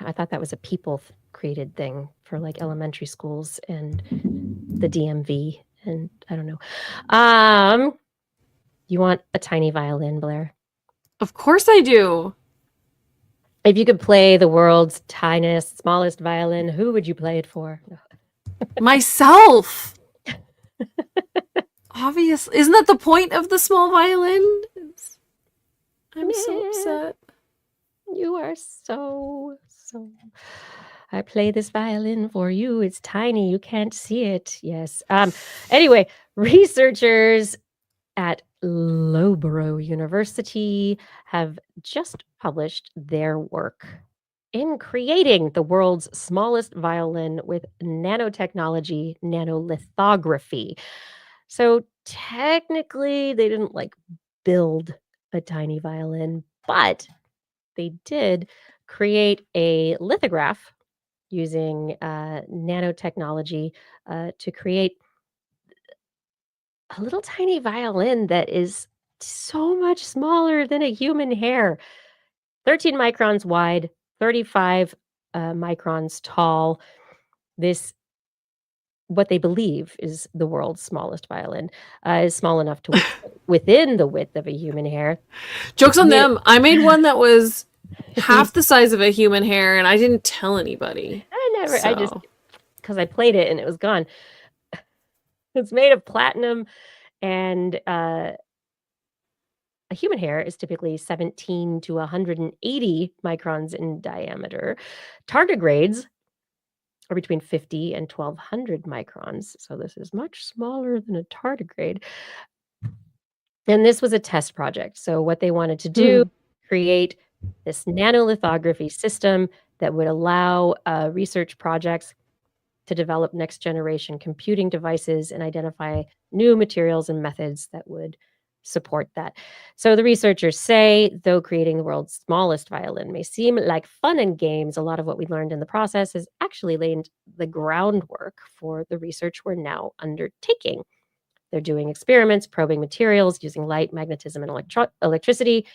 I thought that was a people created thing for like elementary schools and the DMV, and I don't know. You want a tiny violin, Blair?
Of course I do.
If you could play the world's tiniest, smallest violin, who would you play it for?
Myself. Obviously. Isn't that the point of the small violin? I'm so upset.
You are so. I play this violin for you. It's tiny. You can't see it. Yes. Anyway, researchers at Loughborough University have just published their work in creating the world's smallest violin with nanotechnology, nanolithography. So technically, they didn't like build a tiny violin, but they did create a lithograph using nanotechnology to create a little tiny violin that is so much smaller than a human hair. 13 microns wide, 35 microns tall. This, what they believe is the world's smallest violin, is small enough to within the width of a human hair.
Joke's on
Yeah.
them. I made one that was half the size of a human hair, and I didn't tell anybody.
I just, because I played it and it was gone. It's made of platinum, and a human hair is typically 17 to 180 microns in diameter. Tardigrades are between 50 and 1200 microns. So this is much smaller than a tardigrade. And this was a test project. So what they wanted to do, create this nanolithography system that would allow research projects to develop next generation computing devices and identify new materials and methods that would support that. So the researchers say, though creating the world's smallest violin may seem like fun and games, a lot of what we learned in the process has actually laid the groundwork for the research we're now undertaking. They're doing experiments, probing materials, using light, magnetism, and electricity,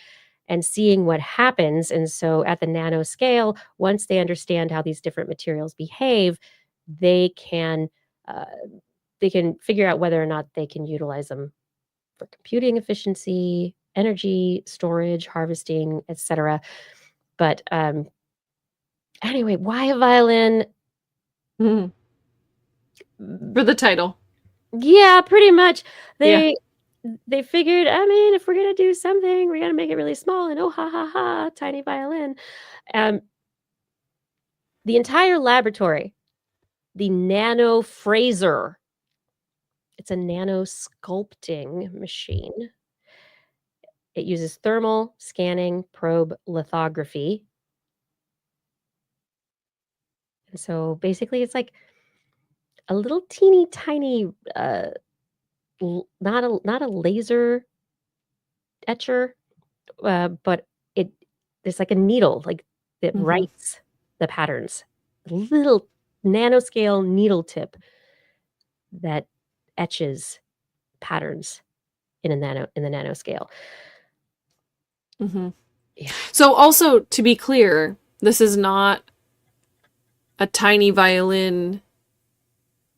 and seeing what happens. And so at the nano scale, once they understand how these different materials behave, they can figure out whether or not they can utilize them for computing efficiency, energy storage, harvesting, etc. But anyway, why a violin?
For the title.
Yeah, pretty much. They figured, I mean, if we're gonna do something, we're gonna make it really small, and oh ha ha ha, tiny violin. The entire laboratory, the nano Fraser, it's a nano sculpting machine. It uses thermal scanning probe lithography. And so basically it's like a little teeny tiny not a laser etcher, but there's like a needle like that writes the patterns. A little nanoscale needle tip that etches patterns in the nanoscale.
Yeah. So also, to be clear, this is not a tiny violin.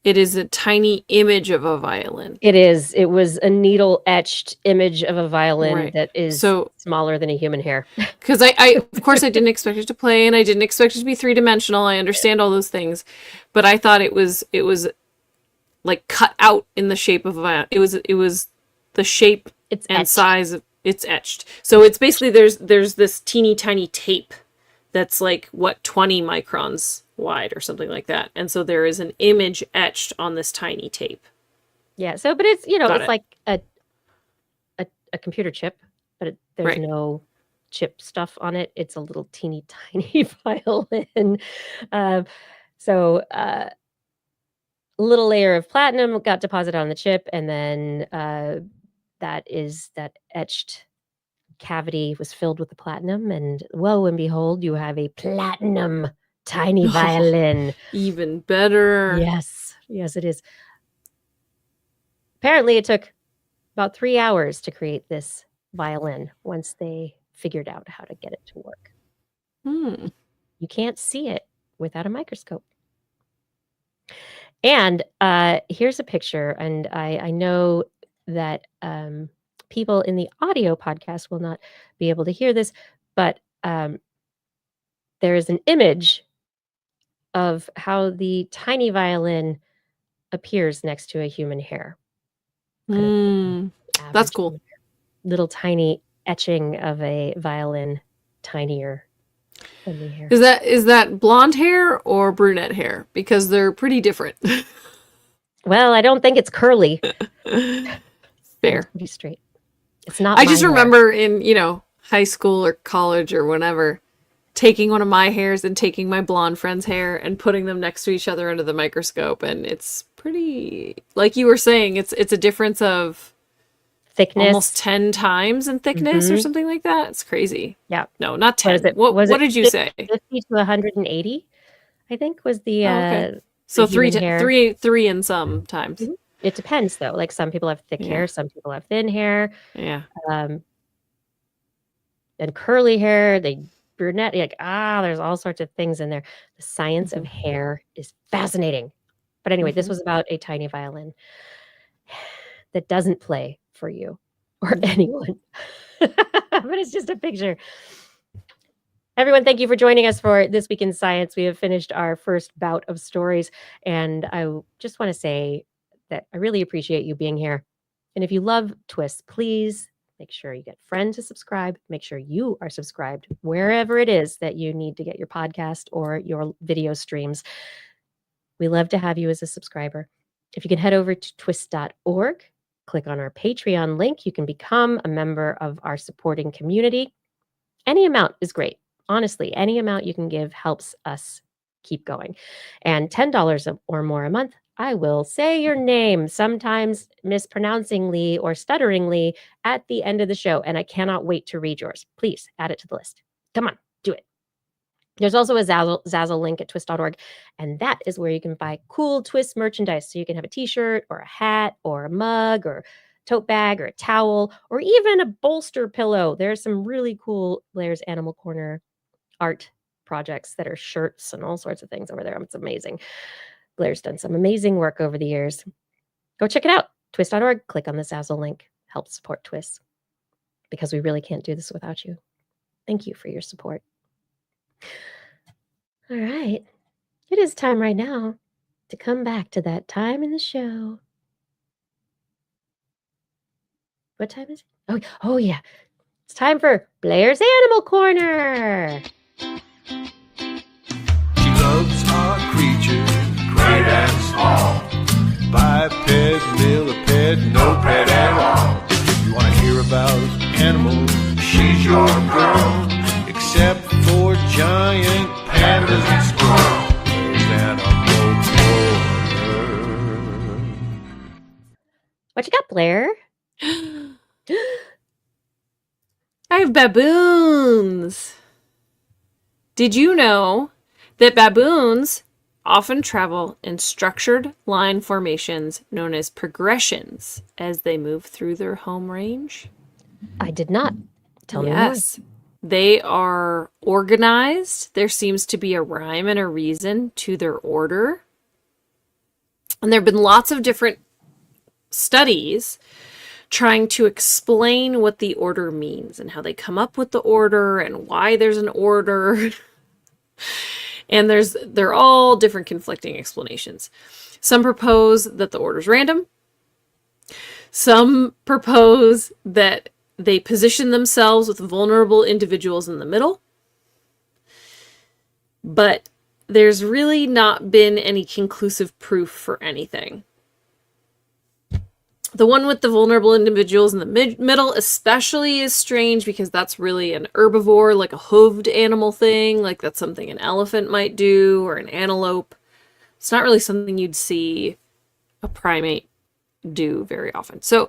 It is a tiny image of a violin.
It is. It was a needle etched image of a violin that is smaller than a human hair.
Because I of course I didn't expect it to play, and I didn't expect it to be 3-dimensional. I understand all those things, but I thought it was like cut out in the shape of a violin. It was the shape and size of it's etched. So it's basically there's this teeny tiny tape that's like 20 microns wide or something like that, and so there is an image etched on this tiny tape.
Yeah. So, but it's it's like a computer chip, but there's no chip stuff on it. It's a little teeny tiny violin. So a little layer of platinum got deposited on the chip, and then that etched cavity was filled with the platinum, and lo and behold, you have a platinum tiny violin.
Even better.
Yes, it is. Apparently, it took about 3 hours to create this violin once they figured out how to get it to work. You can't see it without a microscope. And here's a picture, and I know that people in the audio podcast will not be able to hear this, but there is an image of how the tiny violin appears next to a human hair.
That's cool.
Little tiny etching of a violin, tinier than the hair.
Is that blonde hair or brunette hair? Because they're pretty different.
Well, I don't think it's curly.
Fair.
It's pretty straight. It's not.
I just remember in high school or college or whenever, taking one of my hairs and taking my blonde friend's hair and putting them next to each other under the microscope, and it's pretty, like you were saying, it's a difference of
thickness,
almost 10 times in thickness or something like that. It's crazy.
Yeah.
No, not 10. What did you say?
50 to 180, I think was the
okay. So
the
three in some times.
It depends, though. Like, some people have thick
Yeah.
hair, some people have thin hair,
Yeah.
and curly hair, they brunette, like, there's all sorts of things in there. The science of hair is fascinating. But anyway, this was about a tiny violin that doesn't play for you or anyone. But it's just a picture. Everyone, thank you for joining us for This Week in Science. We have finished our first bout of stories, and I just want to say that I really appreciate you being here. And if you love TWIS, please make sure you get friends to subscribe. Make sure you are subscribed wherever it is that you need to get your podcast or your video streams. We love to have you as a subscriber. If you can head over to twist.org, click on our Patreon link, you can become a member of our supporting community. Any amount is great. Honestly, any amount you can give helps us keep going. And $10 or more a month, I will say your name, sometimes mispronouncingly or stutteringly, at the end of the show. And I cannot wait to read yours. Please add it to the list. Come on, do it. There's also a Zazzle link at twist.org, and that is where you can buy cool TWIS merchandise. So you can have a t-shirt or a hat or a mug or tote bag or a towel or even a bolster pillow. There's some really cool Blair's Animal Corner art projects that are shirts and all sorts of things over there. It's amazing. Blair's done some amazing work over the years. Go check it out. Twist.org. Click on the Zazzle link. Help support TWIS, because we really can't do this without you. Thank you for your support. All right. It is time right now to come back to that time in the show. What time is it? Oh yeah. It's time for Blair's Animal Corner.
She loves our creatures, great and small. Biped, millipede, no pet at all. If you want to hear about animals, she's your girl. Except for giant pandas and squirrels, there's Animal Corner.
What you got, Blair?
I have baboons. Did you know that baboons often travel in structured line formations known as progressions as they move through their home range?
I did not. Tell me more.
Yes. They are organized. There seems to be a rhyme and a reason to their order. And there have been lots of different studies trying to explain what the order means and how they come up with the order and why there's an order. And they're all different conflicting explanations. Some propose that the order's random. Some propose that they position themselves with vulnerable individuals in the middle. But there's really not been any conclusive proof for anything. The one with the vulnerable individuals in the middle especially is strange because that's really an herbivore, like a hooved animal thing. Like that's something an elephant might do or an antelope. It's not really something you'd see a primate do very often. So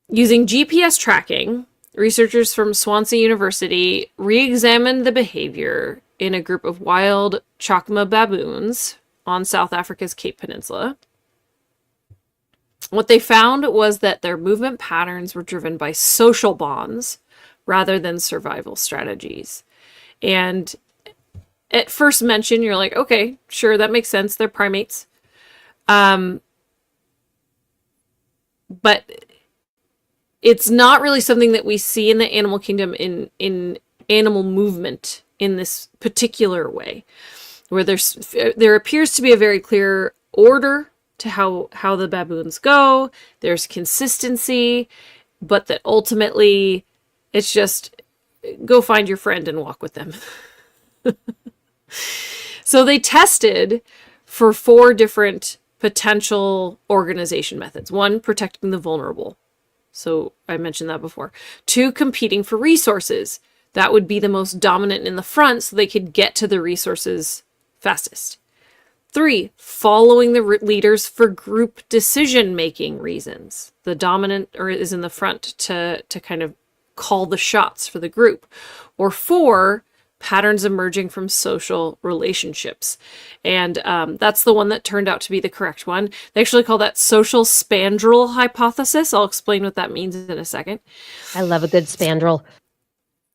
using GPS tracking, researchers from Swansea University re-examined the behavior in a group of wild chacma baboons on South Africa's Cape Peninsula. What they found was that their movement patterns were driven by social bonds rather than survival strategies. And at first mention, you're like, okay, sure, that makes sense. They're primates. But it's not really something that we see in the animal kingdom in animal movement in this particular way, where there appears to be a very clear order to how the baboons go. There's consistency, but that ultimately it's just go find your friend and walk with them. So they tested for 4 different potential organization methods. 1, protecting the vulnerable. So I mentioned that before. 2, competing for resources. That would be the most dominant in the front so they could get to the resources fastest. 3, following the leaders for group decision-making reasons. The dominant is in the front to kind of call the shots for the group. Or 4, patterns emerging from social relationships. And that's the one that turned out to be the correct one. They actually call that social spandrel hypothesis. I'll explain what that means in a second.
I love a good spandrel.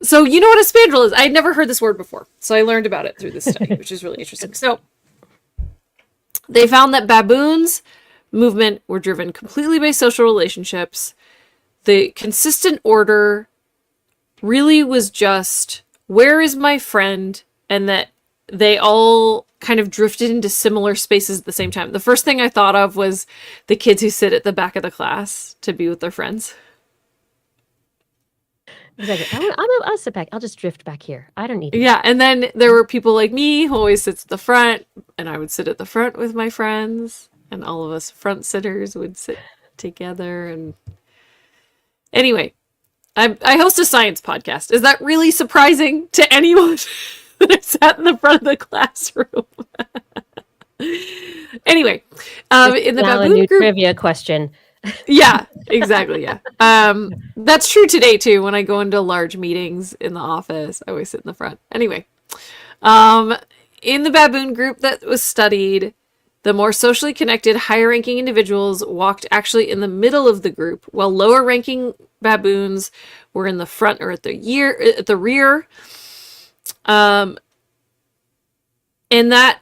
So you know what a spandrel is? I'd never heard this word before. So I learned about it through this study, which is really interesting. So they found that baboons' movement were driven completely by social relationships. The consistent order really was just, where is my friend? And that they all kind of drifted into similar spaces at the same time. The first thing I thought of was the kids who sit at the back of the class to be with their friends.
Exactly. I'll sit back. I'll just drift back here. I don't need to.
Yeah, and then there were people like me who always sits at the front, and I would sit at the front with my friends, and all of us front sitters would sit together. And anyway, I host a science podcast. Is that really surprising to anyone that I sat in the front of the classroom? Anyway, in the
now a
baboon
new
group,
trivia question.
yeah, exactly. Yeah. That's true today too. When I go into large meetings in the office, I always sit in the front. Anyway, in the baboon group that was studied, the more socially connected, higher ranking individuals walked actually in the middle of the group, while lower ranking baboons were in the front or at the rear. And that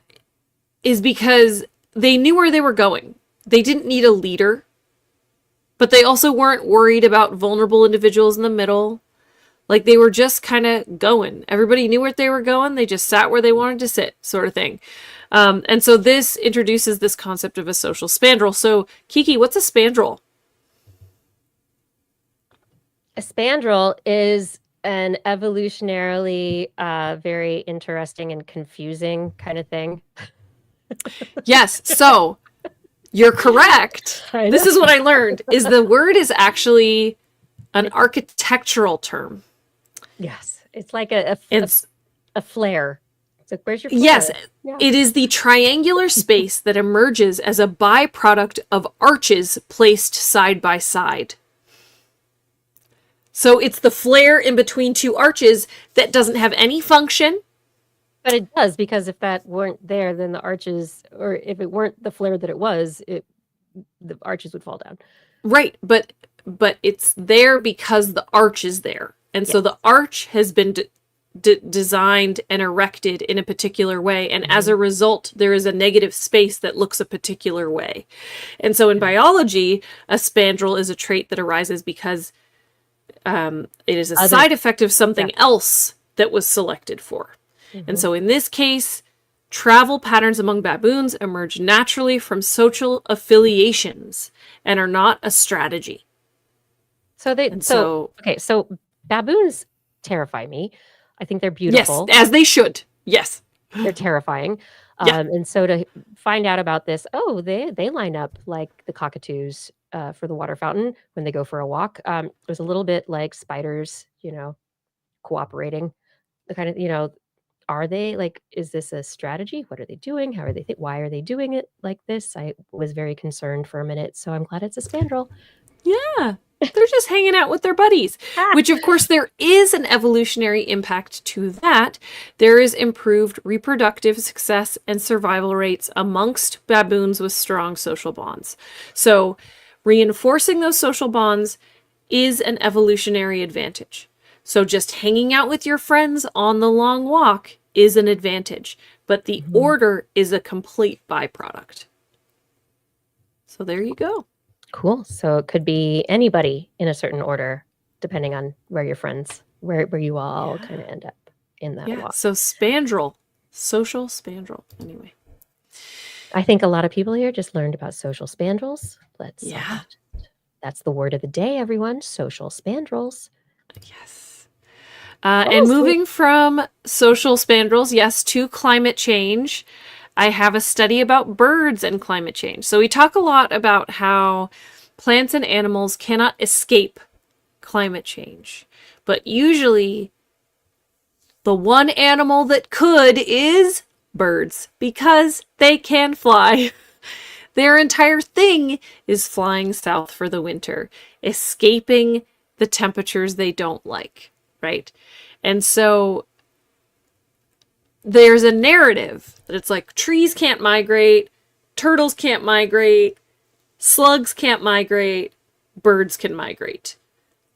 is because they knew where they were going. They didn't need a leader. But they also weren't worried about vulnerable individuals in the middle. Like, they were just kind of going. Everybody knew where they were going. They just sat where they wanted to sit, sort of thing. And so this introduces this concept of a social spandrel. So, Kiki, what's a spandrel?
A spandrel is an evolutionarily very interesting and confusing kind of thing.
Yes. So you're correct. This is what I learned, is the word is actually an architectural term.
Yes. It's like a flare. It's like, where's your flare?
Yes.
Yeah.
It is the triangular space that emerges as a byproduct of arches placed side by side. So it's the flare in between two arches that doesn't have any function.
But it does, because if that weren't there, then the arches, or if it weren't the flare that it was, the arches would fall down.
Right, but it's there because the arch is there. And so the arch has been designed and erected in a particular way. And as a result, there is a negative space that looks a particular way. And so in biology, a spandrel is a trait that arises because it is a side effect of something else that was selected for. And so in this case, travel patterns among baboons emerge naturally from social affiliations and are not a strategy.
So baboons terrify me. I think they're beautiful.
Yes, as they should. Yes.
They're terrifying.
Yeah.
And so to find out about this, they line up like the cockatoos for the water fountain when they go for a walk. It was a little bit like spiders, cooperating. The kind of, are they like, is this a strategy? What are they doing? How are they why are they doing it like this? I was very concerned for a minute, so I'm glad it's a spandrel.
Yeah. They're just hanging out with their buddies, which of course there is an evolutionary impact to that. There is improved reproductive success and survival rates amongst baboons with strong social bonds. So reinforcing those social bonds is an evolutionary advantage. So just hanging out with your friends on the long walk is an advantage, but the order is a complete byproduct. So there you go.
Cool. So it could be anybody in a certain order, depending on where your friends, where you all kind of end up in that walk.
So spandrel, social spandrel. Anyway,
I think a lot of people here just learned about social spandrels. That's the word of the day, everyone. Social spandrels.
Yes. And moving from social spandrels, to climate change, I have a study about birds and climate change. So we talk a lot about how plants and animals cannot escape climate change. But usually the one animal that could is birds, because they can fly. Their entire thing is flying south for the winter, escaping the temperatures they don't like, right? And so there's a narrative that it's like trees can't migrate, turtles can't migrate, slugs can't migrate, birds can migrate.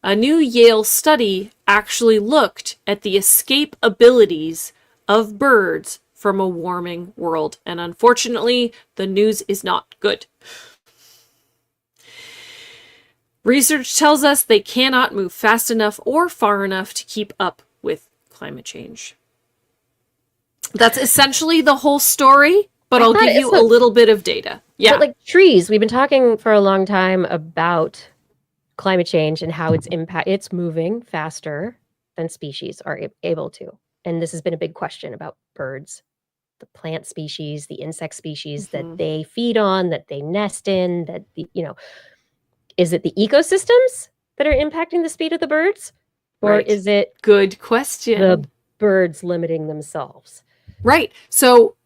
A new Yale study actually looked at the escape abilities of birds from a warming world, and unfortunately, the news is not good. Research tells us they cannot move fast enough or far enough to keep up with climate change. That's essentially the whole story, but I'll give you a little bit of data. Yeah.
But like trees, we've been talking for a long time about climate change and how it's moving faster than species are able to. And this has been a big question about birds, the plant species, the insect species that they feed on, that they nest in, that is it the ecosystems that are impacting the speed of the birds? Or is it
good question,
the birds limiting themselves?
Right. So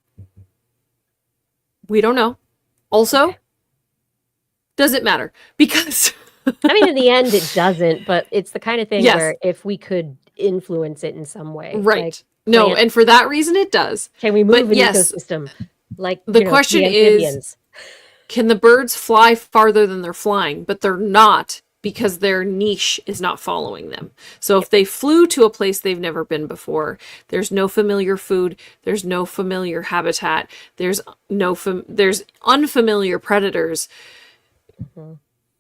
we don't know. Also, does it matter? Because
I mean, in the end, it doesn't, but it's the kind of thing where if we could influence it in some way.
Right.
Like
no, and for that reason, it does.
Can we move an ecosystem? Like
the question is, can the birds fly farther than they're flying? But they're not, because their niche is not following them. So if they flew to a place they've never been before, there's no familiar food, there's no familiar habitat, there's unfamiliar predators.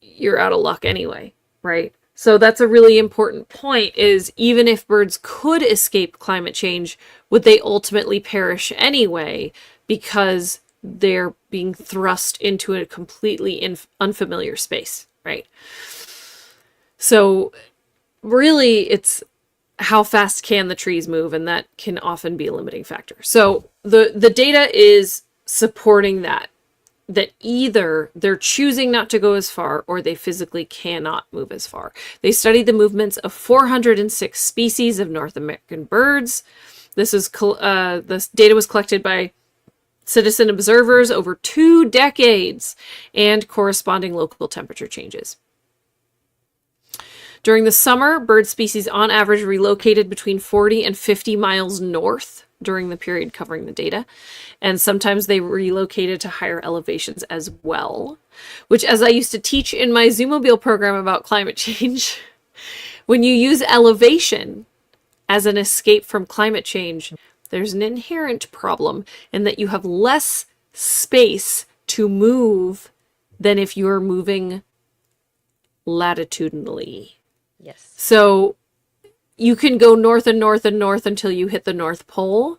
You're out of luck anyway, right? So that's a really important point, is even if birds could escape climate change, would they ultimately perish anyway because they're being thrust into a completely unfamiliar space, right? So really it's how fast can the trees move, and that can often be a limiting factor. So the data is supporting that either they're choosing not to go as far or they physically cannot move as far. They studied the movements of 406 species of North American birds. This data was collected by citizen observers over 2 decades and corresponding local temperature changes. During the summer, bird species on average relocated between 40 and 50 miles north during the period covering the data. And sometimes they relocated to higher elevations as well, which, as I used to teach in my Zoomobile program about climate change, when you use elevation as an escape from climate change, there's an inherent problem in that you have less space to move than if you're moving latitudinally.
Yes.
So you can go north and north and north until you hit the North Pole.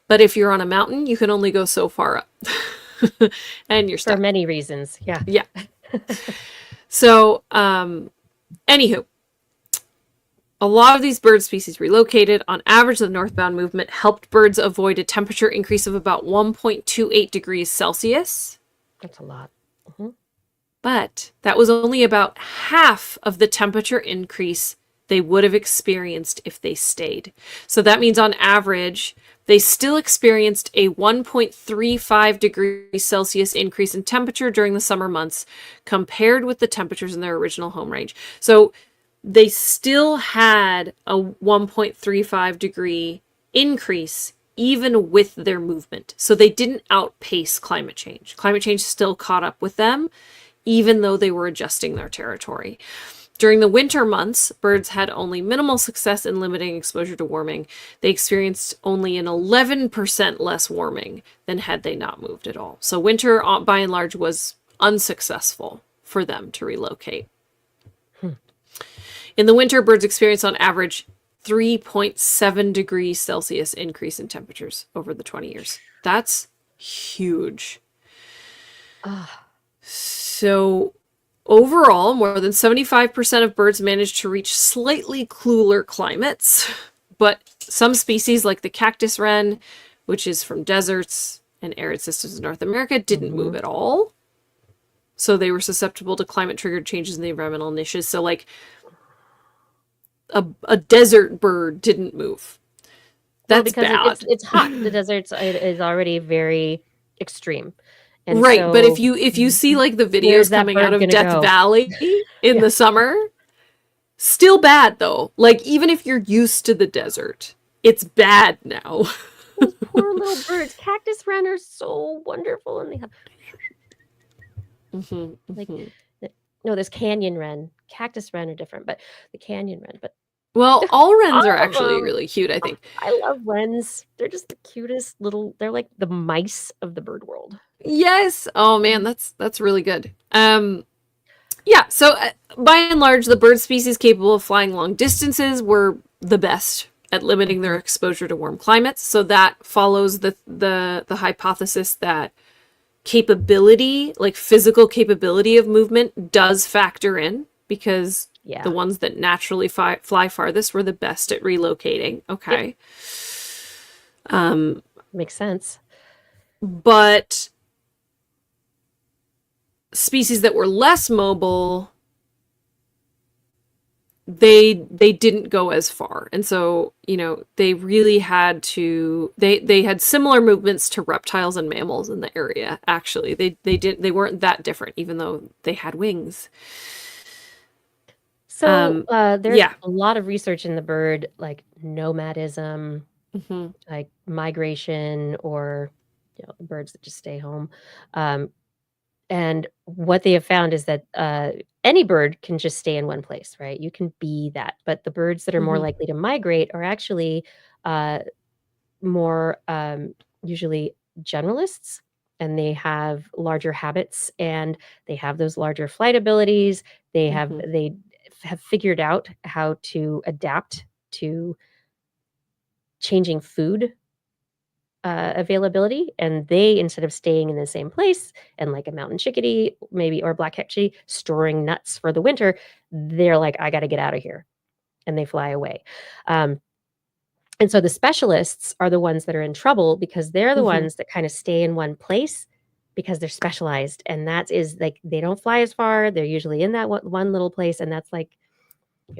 But if you're on a mountain, you can only go so far up. And you're stuck.
For many reasons. Yeah.
Yeah. So, anywho, a lot of these bird species relocated. On average, the northbound movement helped birds avoid a temperature increase of about 1.28 degrees Celsius.
That's a lot.
But that was only about half of the temperature increase they would have experienced if they stayed. So that means on average, they still experienced a 1.35 degrees Celsius increase in temperature during the summer months compared with the temperatures in their original home range. So they still had a 1.35 degree increase even with their movement. So they didn't outpace climate change. Climate change still caught up with them, even though they were adjusting their territory. During the winter months, birds had only minimal success in limiting exposure to warming. They experienced only an 11% less warming than had they not moved at all. So winter, by and large, was unsuccessful for them to relocate. In the winter, birds experienced on average 3.7 degrees Celsius increase in temperatures over the 20 years. That's huge. So overall, more than 75% of birds managed to reach slightly cooler climates, but some species like the cactus wren, which is from deserts and arid systems in North America, didn't move at all. So they were susceptible to climate-triggered changes in the environmental niches. So like a desert bird didn't move. That's bad.
It's hot. The deserts is already very extreme. And
right,
so,
but if you see like the videos coming out of Death Valley in the summer, still bad though. Like even if you're used to the desert, it's bad now.
Those poor little birds. Cactus wren are so wonderful, and they have like no, there's canyon wren. Cactus wren are different, but the canyon wren. But
Well, all wrens are
all of
actually
them.
really cute, I think.
I love wrens. They're just the cutest little. They're like the mice of the bird world.
Yes. Oh man, that's really good. Yeah, so by and large, the bird species capable of flying long distances were the best at limiting their exposure to warm climates. So that follows the hypothesis that capability, like physical capability of movement, does factor in, because
Yeah.
the ones that naturally fly farthest were the best at relocating. Okay.
Makes sense.
But species that were less mobile, they didn't go as far. And so, they really had to, they had similar movements to reptiles and mammals in the area. Actually, they weren't that different, even though they had wings.
So there's
yeah.
a lot of research in the bird, like nomadism, like migration, or birds that just stay home. And what they have found is that any bird can just stay in one place, right? You can be that. But the birds that are more likely to migrate are actually more usually generalists, and they have larger habits, and they have those larger flight abilities. They have figured out how to adapt to changing food availability, and they, instead of staying in the same place, and like a mountain chickadee maybe, or a black-capped chickadee storing nuts for the winter, they're like, I got to get out of here, and they fly away. And so the specialists are the ones that are in trouble, because they're the ones that kind of stay in one place because they're specialized, and that is like, they don't fly as far. They're usually in that one little place, and that's like,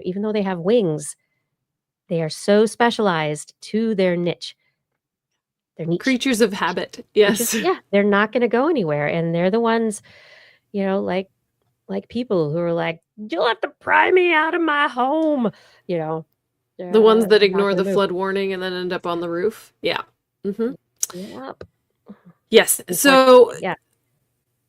even though they have wings, they are so specialized to their niche. They're
creatures of habit. Yes.
They're not going to go anywhere, and they're the ones, like people who are like, you'll have to pry me out of my home,
the ones that ignore the
move.
flood warning and then end up on the roof. Yeah.
Yep.
Yes. So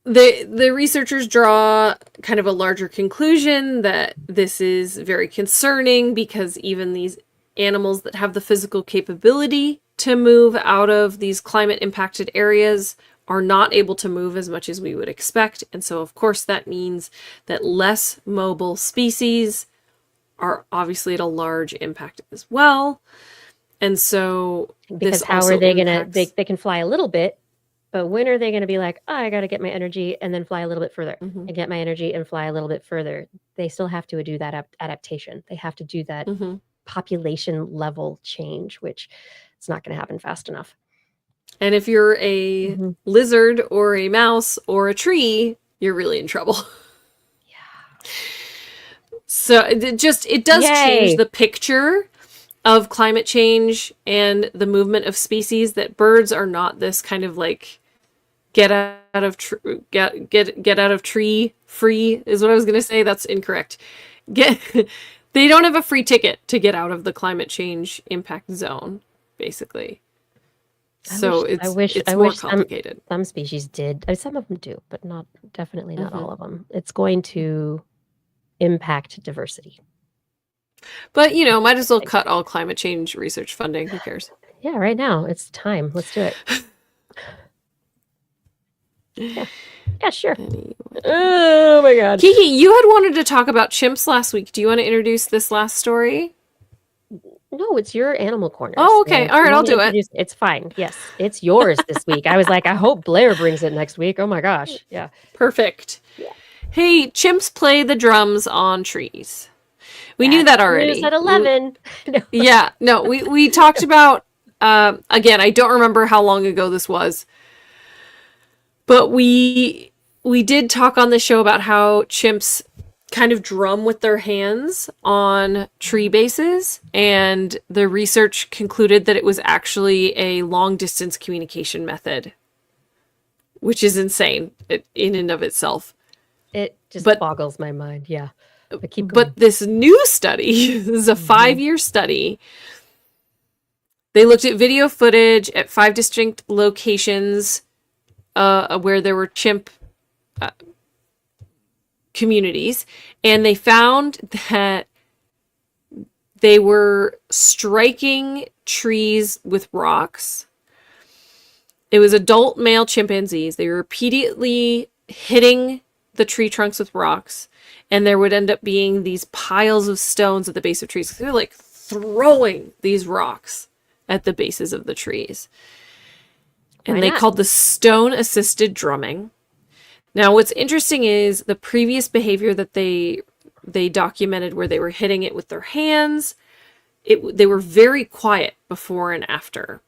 the researchers draw kind of a larger conclusion that this is very concerning, because even these animals that have the physical capability to move out of these climate impacted areas are not able to move as much as we would expect. And so, of course, that means that less mobile species are obviously at a large impact as well. And so,
because how are they going to, they can fly a little bit, but when are they going to be like, oh, I got to get my energy and then fly a little bit further and get my energy and fly a little bit further? They still have to do that adaptation. They have to do that population level change, which it's not going to happen fast enough.
And if you're a lizard or a mouse or a tree, you're really in trouble. Yeah. So it does change the picture of climate change and the movement of species, that birds are not this kind of like get out of tree free is what I was going to say. That's incorrect. They don't have a free ticket to get out of the climate change impact zone, basically. So it's more complicated.
Some species did. Some of them do, but definitely not all of them. It's going to impact diversity.
But, might as well cut all climate change research funding. Who cares?
Yeah, right now. It's time. Let's do it. Yeah, sure. Anyway. Oh my God.
Kiki, you had wanted to talk about chimps last week. Do you want to introduce this last story?
No, it's your animal corner.
Oh, okay. All right, I'll do it.
It's fine. Yes, it's yours this week. I was like, I hope Blair brings it next week. Oh my gosh. Yeah.
Perfect.
Yeah.
Hey, chimps play the drums on trees. We knew that already.
News at 11.
Yeah. No, we talked about, again, I don't remember how long ago this was, but we did talk on the show about how chimps kind of drum with their hands on tree bases, and the research concluded that it was actually a long distance communication method, which is insane in and of itself.
It just boggles my mind. Yeah.
But this new study, this is a 5-year study, They looked at video footage at 5 distinct locations where there were chimp communities, and they found that they were striking trees with rocks. It was adult male chimpanzees. They were repeatedly hitting the tree trunks with rocks, and there would end up being these piles of stones at the base of trees. They were like throwing these rocks at the bases of the trees. And they called the stone assisted drumming. Now, what's interesting is the previous behavior that they documented where they were hitting it with their hands. They were very quiet before and after.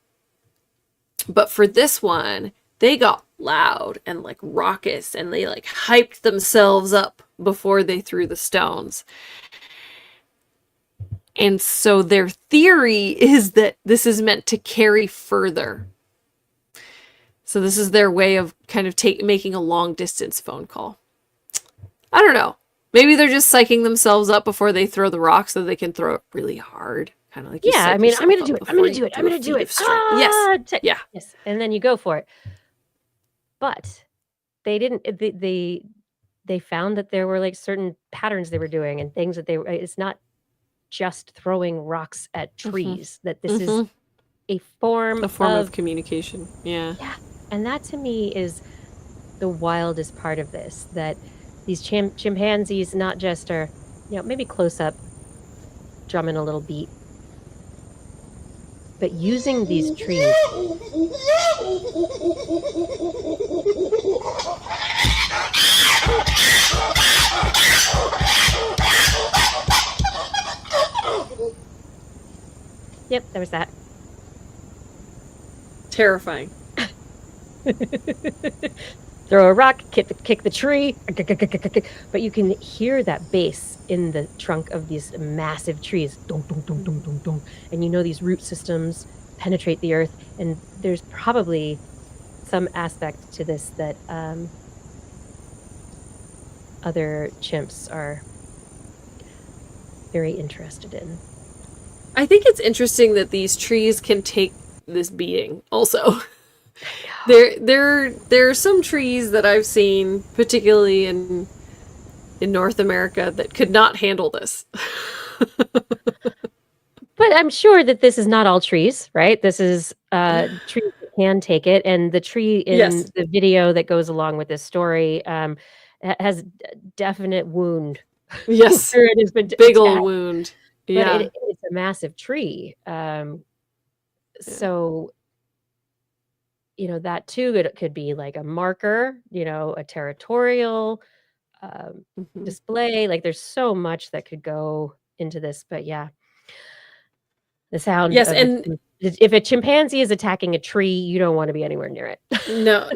But for this one, they got loud and like raucous, and they like hyped themselves up before they threw the stones. And so their theory is that this is meant to carry further. So this is their way of kind of making a long distance phone call. I don't know. Maybe they're just psyching themselves up before they throw the rock so they can throw it really hard. Kind of like,
yeah, I mean, I'm going to do it. I'm going to do it. I'm going to do it.
Yes. Yeah.
Yes. And then you go for it. But they didn't, they found that there were like certain patterns they were doing and things that it's not just throwing rocks at trees, that this is a form
of communication. Yeah.
Yeah. And that to me is the wildest part of this, that these chimpanzees not just are, maybe close up, drumming a little beat, but using these trees. Yep, there was that.
Terrifying.
Throw a rock, kick the tree, but you can hear that bass in the trunk of these massive trees. Dong, dong, dong, dong, dong, dong. And these root systems penetrate the earth, and there's probably some aspect to this that other chimps are very interested in.
I think it's interesting that these trees can take this beating also. There are some trees that I've seen, particularly in North America, that could not handle this.
But I'm sure that this is not all trees, right? This is trees that can take it, and the tree in the video that goes along with this story has definite wound.
Yes,
it has been
big old wound. Yeah,
but it's a massive tree. So, that too could be like a marker, a territorial display. Like there's so much that could go into this, but yeah. The sound.
Yes, and
if a chimpanzee is attacking a tree, you don't want to be anywhere near it.
No.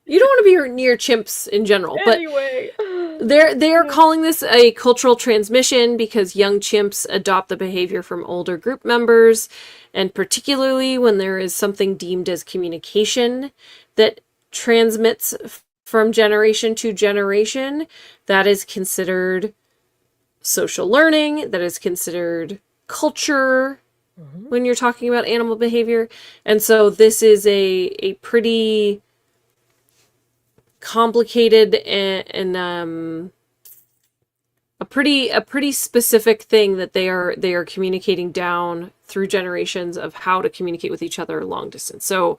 You don't want to be near chimps in general.
Anyway.
But they are calling this a cultural transmission because young chimps adopt the behavior from older group members, and particularly when there is something deemed as communication that transmits from generation to generation, that is considered social learning, that is considered culture. When you're talking about animal behavior. And so this is a pretty complicated and a pretty specific thing that they are communicating down through generations of how to communicate with each other long distance. So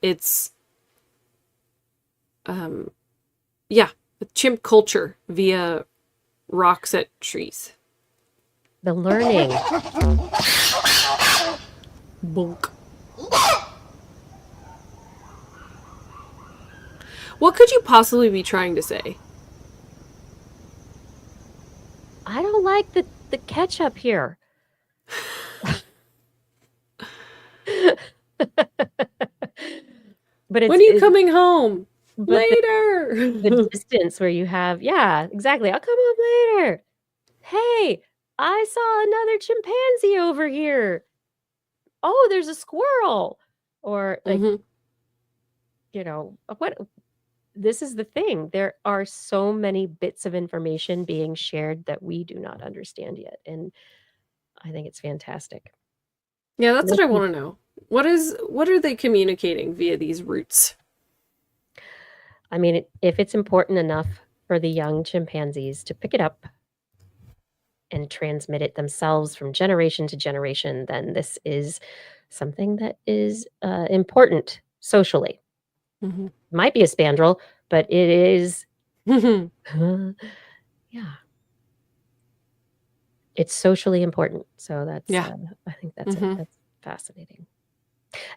it's chimp culture via rocks at trees.
The learning.
Bonk. What could you possibly be trying to say?
I don't like the ketchup here. But
when are you coming home? Later.
The distance where you have, yeah, exactly. I'll come home later. Hey, I saw another chimpanzee over here. Oh, there's a squirrel. Or like, what? This is the thing. There are so many bits of information being shared that we do not understand yet. And I think it's fantastic.
Yeah, that's what I want to know. What are they communicating via these roots?
I mean, if it's important enough for the young chimpanzees to pick it up and transmit it themselves from generation to generation, then this is something that is important socially.
Mm-hmm.
Might be a spandrel, but it is. Yeah. It's socially important. So that's,
Yeah.
I think that's
Mm-hmm.
that's fascinating.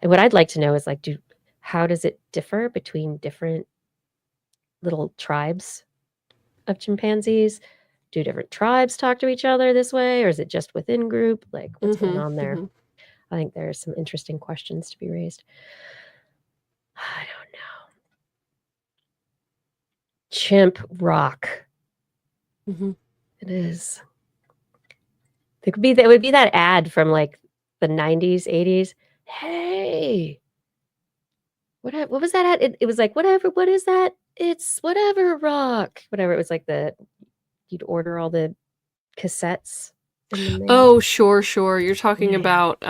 And what I'd like to know is like, how does it differ between different little tribes of chimpanzees? Do different tribes talk to each other this way, or is it just within group? Like, what's going on there?
Mm-hmm.
I think there's some interesting questions to be raised. I don't know. Chimp rock.
Mm-hmm.
It is. It would be that ad from like the 90s, 80s. Hey, what was that ad? It was like, whatever, what is that? It's whatever rock. Whatever. It was like you'd order all the cassettes in the mail.
Oh, sure. You're talking
Yeah.
about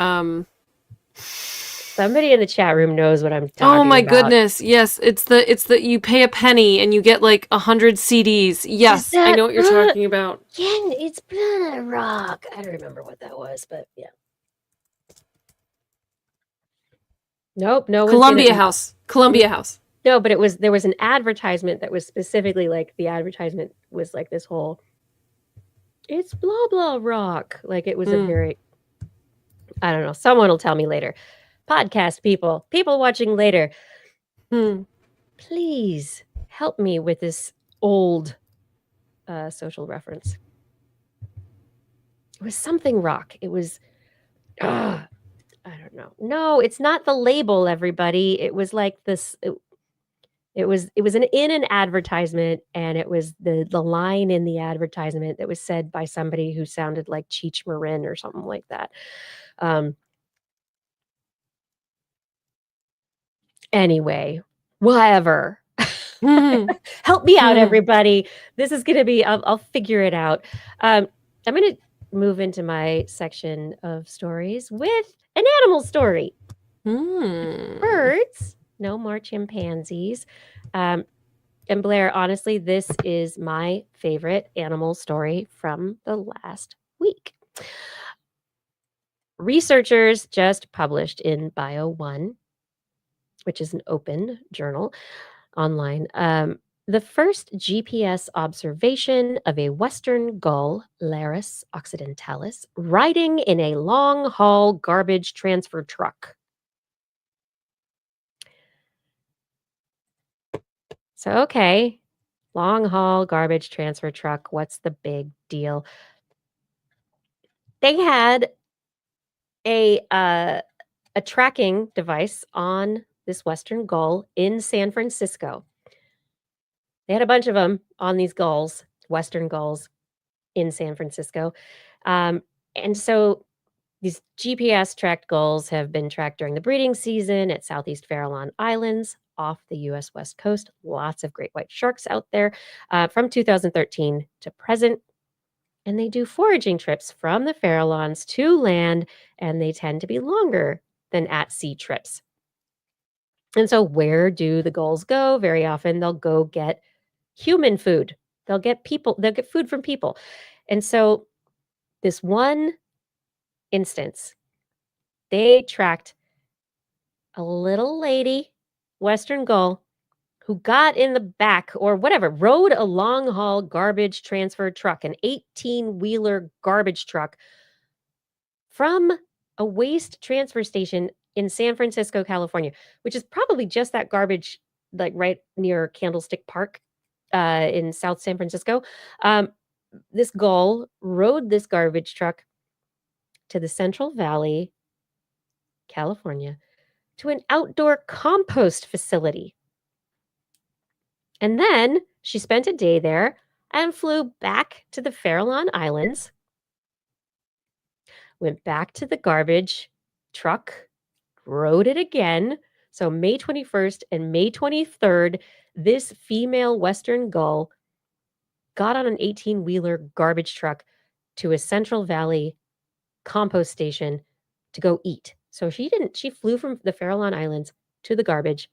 Somebody in the chat room knows what I'm talking about.
Oh my goodness. Yes, it's the you pay a penny and you get like 100 CDs. Yes, I know what you're talking about.
Yeah, it's Planet Rock. I don't remember what that was, but yeah. Nope, no one's
Columbia House.
No, but there was an advertisement that was specifically like the advertisement was like this whole it's blah blah rock. Like it was a very I don't know. Someone will tell me later. Podcast people watching later. Please help me with this old social reference. It was something rock. It was I don't know. No, it's not the label, everybody. It was like this it was in an advertisement, and it was the line in the advertisement that was said by somebody who sounded like Cheech Marin or something like that. Anyway, whatever. Help me out, everybody. This is going to be, I'll figure it out. I'm going to move into my section of stories with an animal story. Birds, no more chimpanzees. And Blair, honestly, this is my favorite animal story from the last week. Researchers just published in Bio 1, which is an open journal online, the first GPS observation of a western gull, Larus occidentalis, riding in a long-haul garbage transfer truck. So, okay, long-haul garbage transfer truck, what's the big deal? They had a tracking device on this western gull in San Francisco. They had a bunch of them on these gulls, western gulls in San Francisco. And so these GPS tracked gulls have been tracked during the breeding season at Southeast Farallon Islands off the U.S. West Coast. Lots of great white sharks out there from 2013 to present. And they do foraging trips from the Farallons to land, and they tend to be longer than at-sea trips. And so where do the gulls go? Very often they'll go get human food. They'll get food from people. And so this one instance, they tracked a little lady, western gull, who got in the back or whatever, rode a long haul garbage transfer truck, an 18-wheeler garbage truck from a waste transfer station in San Francisco, California, which is probably just that garbage, like right near Candlestick Park in South San Francisco. This gull rode this garbage truck to the Central Valley, California, to an outdoor compost facility. And then she spent a day there and flew back to the Farallon Islands, went back to the garbage truck, rode it again. So May 21st and May 23rd, this female western gull got on an 18-wheeler garbage truck to a Central Valley compost station to go eat. So she flew from the Farallon Islands to the garbage,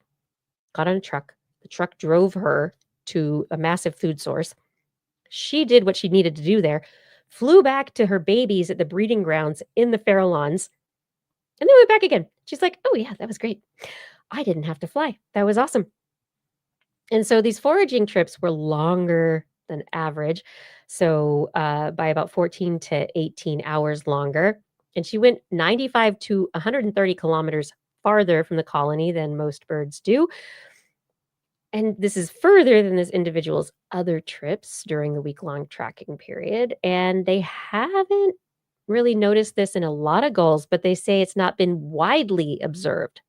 got on a truck. The truck drove her to a massive food source. She did what she needed to do there, flew back to her babies at the breeding grounds in the Farallons, and then went back again. She's like, "Oh, yeah, that was great. I didn't have to fly. That was awesome." And so these foraging trips were longer than average, so by about 14 to 18 hours longer. And she went 95 to 130 kilometers farther from the colony than most birds do. And this is further than this individual's other trips during the week-long tracking period. And they haven't really noticed this in a lot of gulls, but they say it's not been widely observed,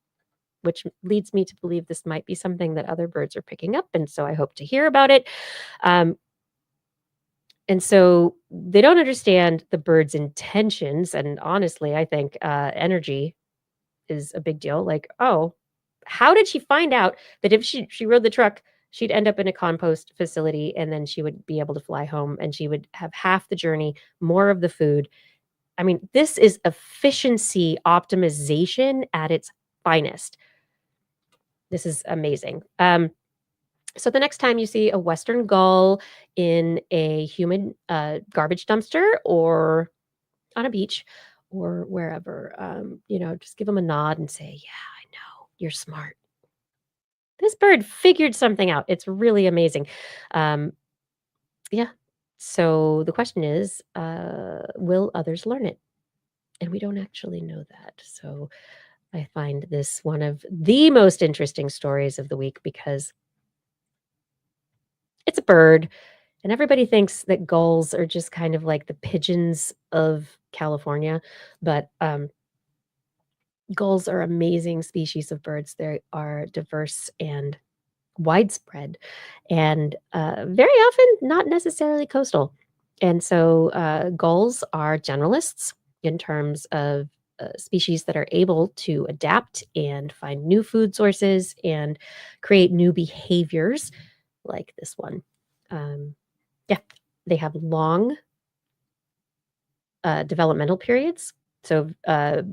which leads me to believe this might be something that other birds are picking up. And so I hope to hear about it. Um, and so they don't understand the bird's intentions. And honestly, I think energy is a big deal. Like, oh, how did she find out that if she rode the truck, she'd end up in a compost facility and then she would be able to fly home and she would have half the journey, more of the food. I mean, this is efficiency optimization at its finest. This is amazing. So the next time you see a Western gull in a human garbage dumpster or on a beach or wherever, just give them a nod and say, "Yeah, I know, you're smart. This bird figured something out." It's really amazing. Um, yeah. So the question is, will others learn it? And we don't actually know that. So I find this one of the most interesting stories of the week because it's a bird, and everybody thinks that gulls are just kind of like the pigeons of California, but gulls are amazing species of birds. They are diverse and widespread, and very often not necessarily coastal. And so gulls are generalists in terms of species that are able to adapt and find new food sources and create new behaviors like this one. Um, yeah, they have long developmental periods. So a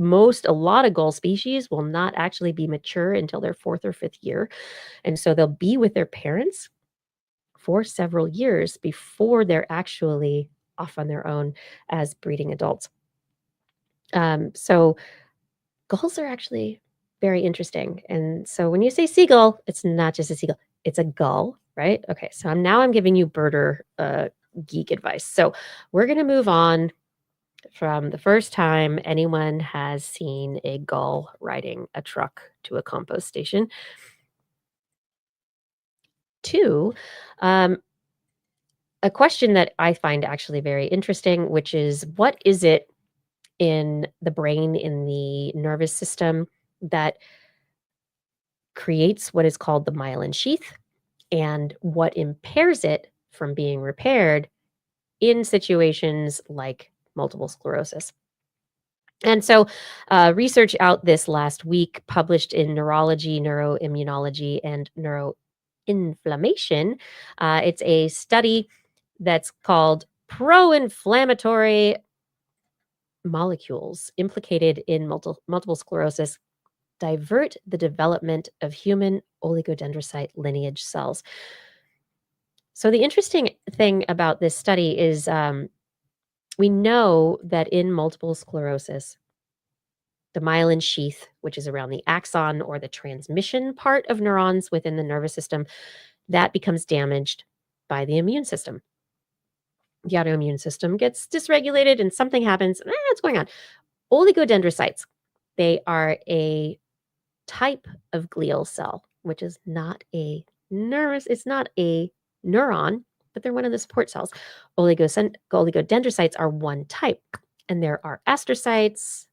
lot of gull species will not actually be mature until their fourth or fifth year. And so they'll be with their parents for several years before they're actually off on their own as breeding adults. So gulls are actually very interesting. And so when you say seagull, it's not just a seagull, it's a gull, right? Okay, so I'm giving you birder geek advice. So we're going to move on from the first time anyone has seen a gull riding a truck to a compost station to um, a question that I find actually very interesting, which is what is it in the brain, in the nervous system, that creates what is called the myelin sheath and what impairs it from being repaired in situations like multiple sclerosis? And so, research out this last week published in Neurology, Neuroimmunology, and Neuroinflammation. It's a study that's called Pro Inflammatory Molecules Implicated in Multiple Sclerosis Divert the Development of Human Oligodendrocyte Lineage Cells. So, the interesting thing about this study is we know that in multiple sclerosis, the myelin sheath, which is around the axon or the transmission part of neurons within the nervous system, that becomes damaged by the immune system. The autoimmune system gets dysregulated and something happens. What's going on? Oligodendrocytes, they are a type of glial cell, which is not a it's not a neuron, but they're one of the support cells. Oligodendrocytes are one type, and there are astrocytes,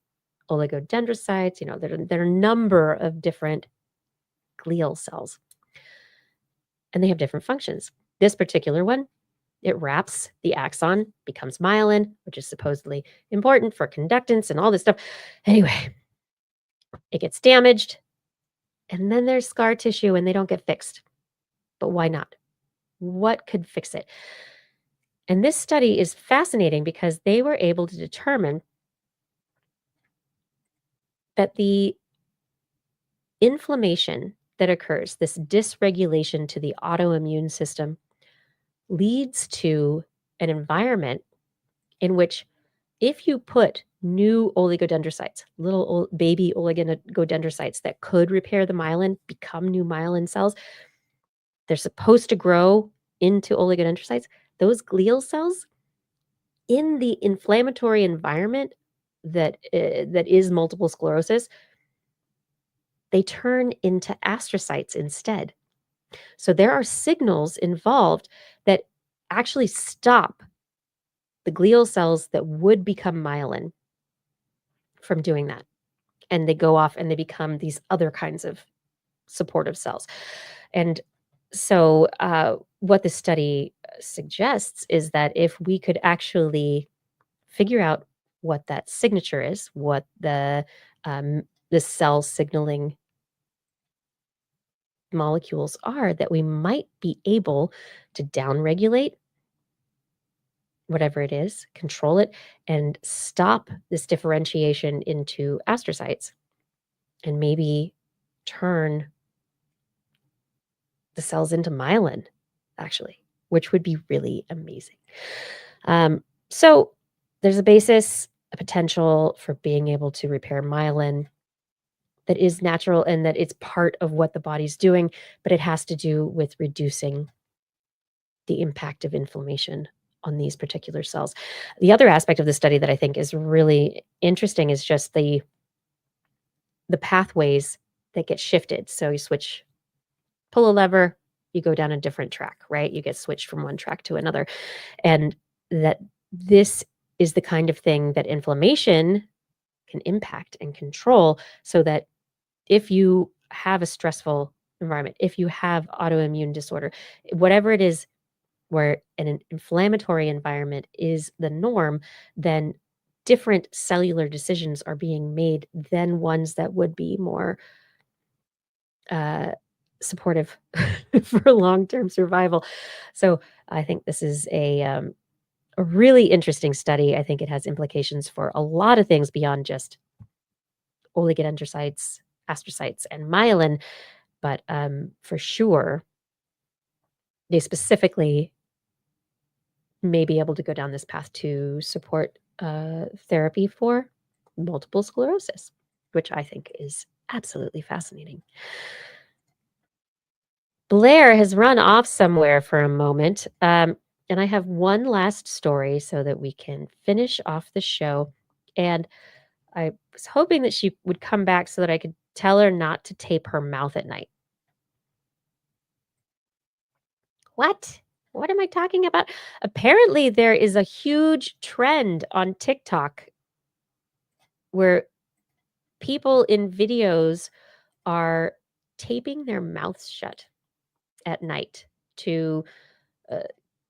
oligodendrocytes, there are a number of different glial cells, and they have different functions. This particular one, it wraps the axon, becomes myelin, which is supposedly important for conductance and all this stuff. Anyway, it gets damaged, and then there's scar tissue, and they don't get fixed. But why not? What could fix it? And this study is fascinating because they were able to determine that the inflammation that occurs, this dysregulation to the autoimmune system, leads to an environment in which if you put new oligodendrocytes, little baby oligodendrocytes that could repair the myelin, become new myelin cells, they're supposed to grow into oligodendrocytes. Those glial cells in the inflammatory environment that is multiple sclerosis, they turn into astrocytes instead. So there are signals involved that actually stop the glial cells that would become myelin from doing that. And they go off and they become these other kinds of supportive cells. And so, what the study suggests is that if we could actually figure out what that signature is, what the cell signaling molecules are, that we might be able to downregulate whatever it is, control it, and stop this differentiation into astrocytes, and maybe turn the cells into myelin, actually, which would be really amazing. So there's a potential for being able to repair myelin that is natural and that it's part of what the body's doing, but it has to do with reducing the impact of inflammation on these particular cells. The other aspect of the study that I think is really interesting is just the pathways that get shifted. So you pull a lever, you go down a different track, right? You get switched from one track to another. And that this is the kind of thing that inflammation can impact and control, so that if you have a stressful environment, if you have autoimmune disorder, whatever it is, where an inflammatory environment is the norm, then different cellular decisions are being made than ones that would be more supportive for long-term survival. So I think this is a really interesting study. I think it has implications for a lot of things beyond just oligodendrocytes, astrocytes, and myelin, but for sure, they specifically may be able to go down this path to support therapy for multiple sclerosis, which I think is absolutely fascinating. Blair has run off somewhere for a moment, and I have one last story so that we can finish off the show. And I was hoping that she would come back so that I could tell her not to tape her mouth at night. What? What am I talking about? Apparently, there is a huge trend on TikTok where people in videos are taping their mouths shut at night to uh,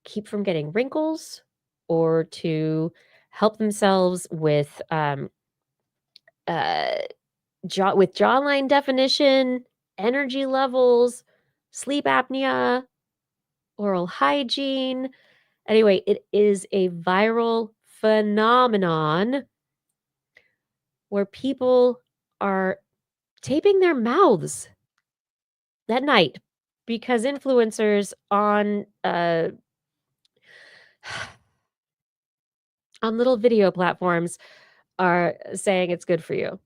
keep from getting wrinkles or to help themselves with uh, with jawline definition, energy levels, sleep apnea, oral hygiene. Anyway, it is a viral phenomenon where people are taping their mouths at night because influencers on little video platforms are saying it's good for you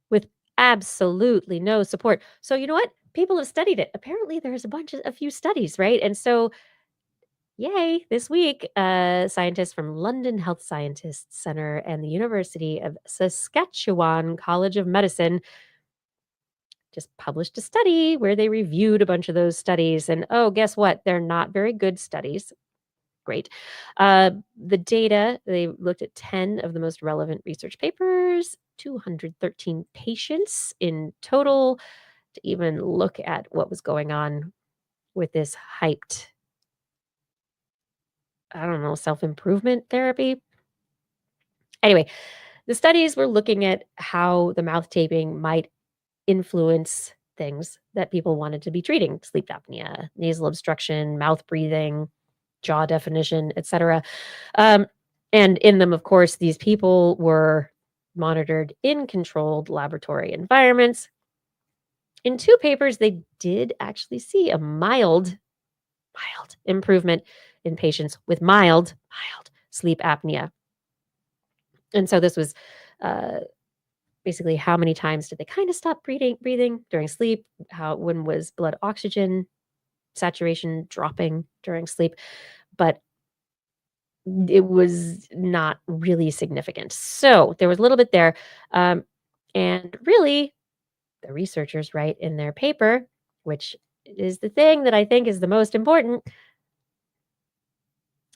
with absolutely no support. So you know what? People have studied it. Apparently there's a few studies, right? And so yay, this week, scientists from London Health Scientists Center and the University of Saskatchewan College of Medicine just published a study where they reviewed a bunch of those studies. And oh, guess what? They're not very good studies. Great. The data, they looked at 10 of the most relevant research papers, 213 patients in total, to even look at what was going on with this hyped, I don't know, self-improvement therapy. Anyway, the studies were looking at how the mouth taping might influence things that people wanted to be treating: sleep apnea, nasal obstruction, mouth breathing, jaw definition, etc. And in them, of course, these people were monitored in controlled laboratory environments. In 2 papers, they did actually see a mild improvement in patients with mild sleep apnea. And so this was basically how many times did they kind of stop breathing during sleep? When was blood oxygen saturation dropping during sleep? But it was not really significant. So there was a little bit there. And really, the researchers write in their paper, which is the thing that I think is the most important.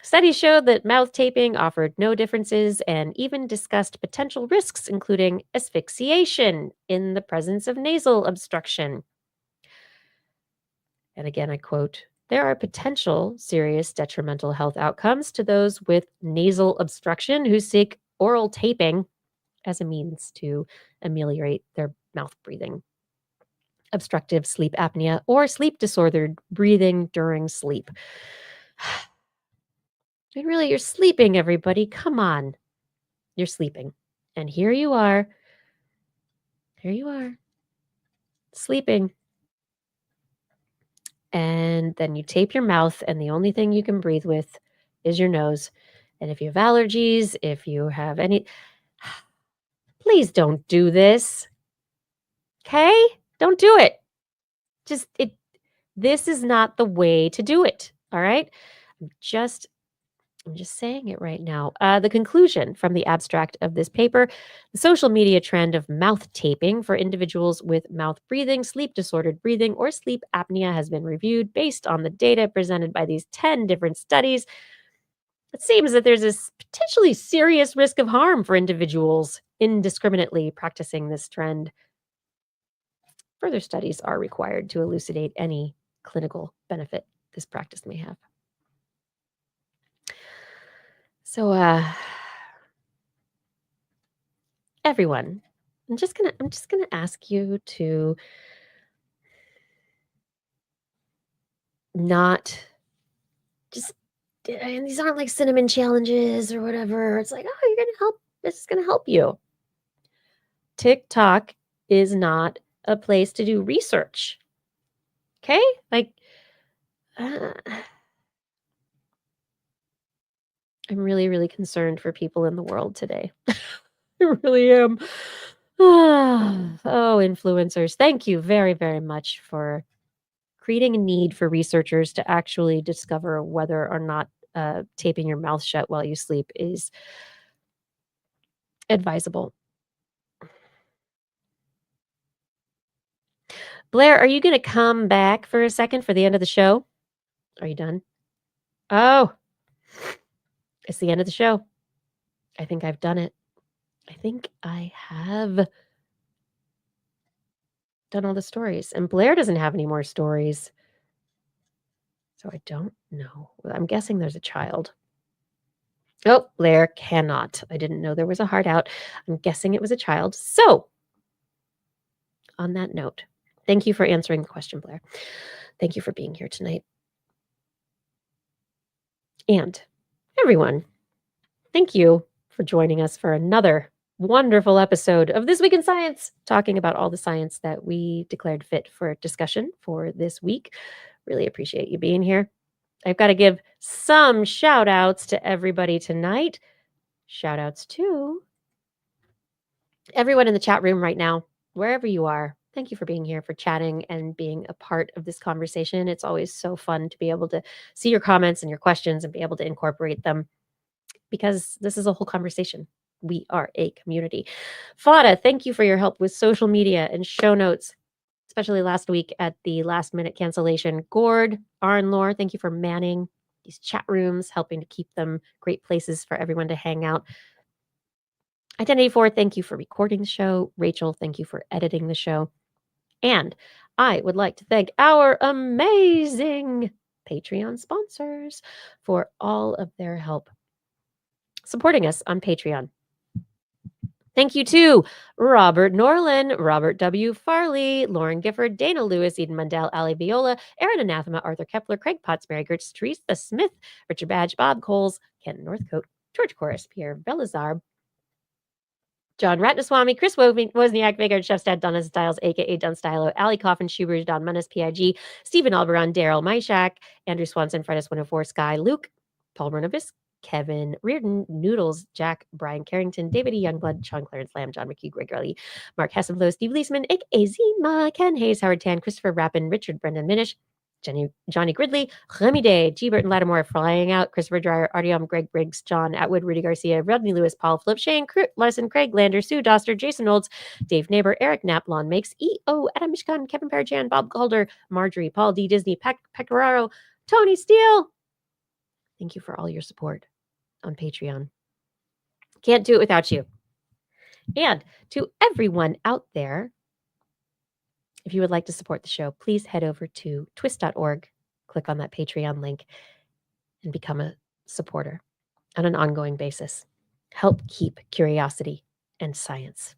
Studies showed that mouth taping offered no differences and even discussed potential risks, including asphyxiation in the presence of nasal obstruction. And again, I quote, there are potential serious detrimental health outcomes to those with nasal obstruction who seek oral taping as a means to ameliorate their mouth breathing, obstructive sleep apnea, or sleep disordered breathing during sleep. And really, you're sleeping, everybody. Come on. You're sleeping. And here you are. Here you are. Sleeping. And then you tape your mouth, and the only thing you can breathe with is your nose. And if you have allergies, if you have any, please don't do this. Okay? Don't do it. This is not the way to do it. All right? I'm just saying it right now. The conclusion from the abstract of this paper, the social media trend of mouth taping for individuals with mouth breathing, sleep disordered breathing, or sleep apnea has been reviewed based on the data presented by these 10 different studies. It seems that there's a potentially serious risk of harm for individuals indiscriminately practicing this trend. Further studies are required to elucidate any clinical benefit this practice may have. So, everyone, I'm just gonna ask you to not just. And these aren't like cinnamon challenges or whatever. It's like, oh, you're gonna help. This is gonna help you. TikTok is not a place to do research. Okay, like. I'm really, really concerned for people in the world today. I really am. Oh, influencers, thank you very, very much for creating a need for researchers to actually discover whether or not taping your mouth shut while you sleep is advisable. Blair, are you going to come back for a second for the end of the show? Are you done? Oh, it's the end of the show. I think I've done it. I think I have done all the stories. And Blair doesn't have any more stories. So I don't know. I'm guessing there's a child. Oh, Blair cannot. I didn't know there was a heart out. I'm guessing it was a child. So, on that note, thank you for answering the question, Blair. Thank you for being here tonight. And everyone, thank you for joining us for another wonderful episode of This Week in Science, talking about all the science that we declared fit for discussion for this week. Really appreciate you being here. I've got to give some shout outs to everybody tonight. Shout outs to everyone in the chat room right now, wherever you are. Thank you for being here, for chatting and being a part of this conversation. It's always so fun to be able to see your comments and your questions and be able to incorporate them, because this is a whole conversation. We are a community. Fada, thank you for your help with social media and show notes, especially last week at the last minute cancellation. Gord, Arnlore, thank you for manning these chat rooms, helping to keep them great places for everyone to hang out. Identity 4, thank you for recording the show. Rachel, thank you for editing the show. And I would like to thank our amazing Patreon sponsors for all of their help supporting us on Patreon. Thank you to Robert Norlin, Robert W. Farley, Lauren Gifford, Dana Lewis, Eden Mundell, Ali Viola, Aaron Anathema, Arthur Kepler, Craig Potts, Mary Gertz, Teresa Smith, Richard Badge, Bob Coles, Ken Northcote, George Corris, Pierre Belazar, John Ratnaswamy, Chris Wozniak, Vigard Chefstad, Donna Styles, aka Don Stylo, Ali Coffin, Schubert, Don Menace, PIG, Stephen Alberon, Daryl Myshak, Andrew Swanson, Fredis 104, Sky, Luke, Paul Bernavis, Kevin Reardon, Noodles, Jack, Brian Carrington, David E. Youngblood, Sean Clarence Lamb, John McHugh, Greg Gurley, Mark Hessenflow, Steve Leesman, aka Zima, Ken Hayes, Howard Tan, Christopher Rappin, Richard Brendan Minish, Johnny Gridley, Remy Day, G. Burton Lattimore, Flying Out, Christopher Dreyer, Artyom, Greg Briggs, John Atwood, Rudy Garcia, Rodney Lewis, Paul Flip, Shane, Larson, Craig Lander, Sue Doster, Jason Olds, Dave Neighbor, Eric Naplon Makes, E.O., Adam Mishkan, Kevin Parajan, Bob Calder, Marjorie, Paul D. Disney, Pecoraro, Tony Steele. Thank you for all your support on Patreon. Can't do it without you. And to everyone out there, if you would like to support the show, please head over to TWIS.org, click on that Patreon link, and become a supporter on an ongoing basis. Help keep curiosity and science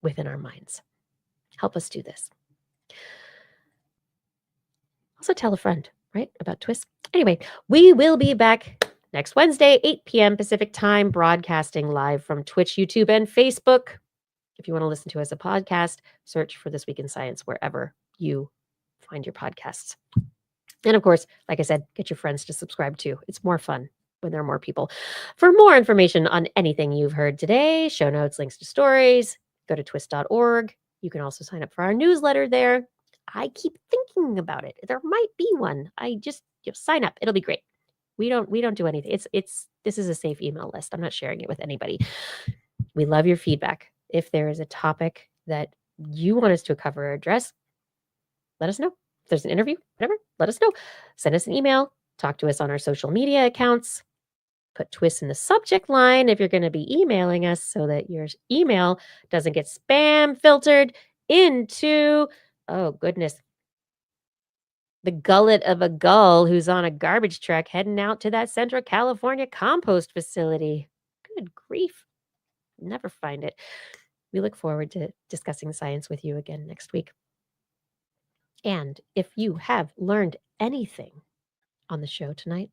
within our minds. Help us do this. Also tell a friend, right, about TWIS. Anyway, we will be back next Wednesday, 8 p.m. Pacific time, broadcasting live from Twitch, YouTube, and Facebook. If you want to listen to us as a podcast, search for This Week in Science wherever you find your podcasts. And of course, like I said, get your friends to subscribe too. It's more fun when there are more people. For more information on anything you've heard today, show notes, links to stories, go to twist.org. You can also sign up for our newsletter there. I keep thinking about it. There might be one. I just sign up. It'll be great. We don't do anything. This is a safe email list. I'm not sharing it with anybody. We love your feedback. If there is a topic that you want us to cover or address, let us know. If there's an interview, whatever, let us know. Send us an email. Talk to us on our social media accounts. Put TWIS in the subject line if you're going to be emailing us so that your email doesn't get spam filtered into, oh goodness, the gullet of a gull who's on a garbage truck heading out to that Central California compost facility. Good grief. Never find it. We look forward to discussing science with you again next week. And if you have learned anything on the show tonight,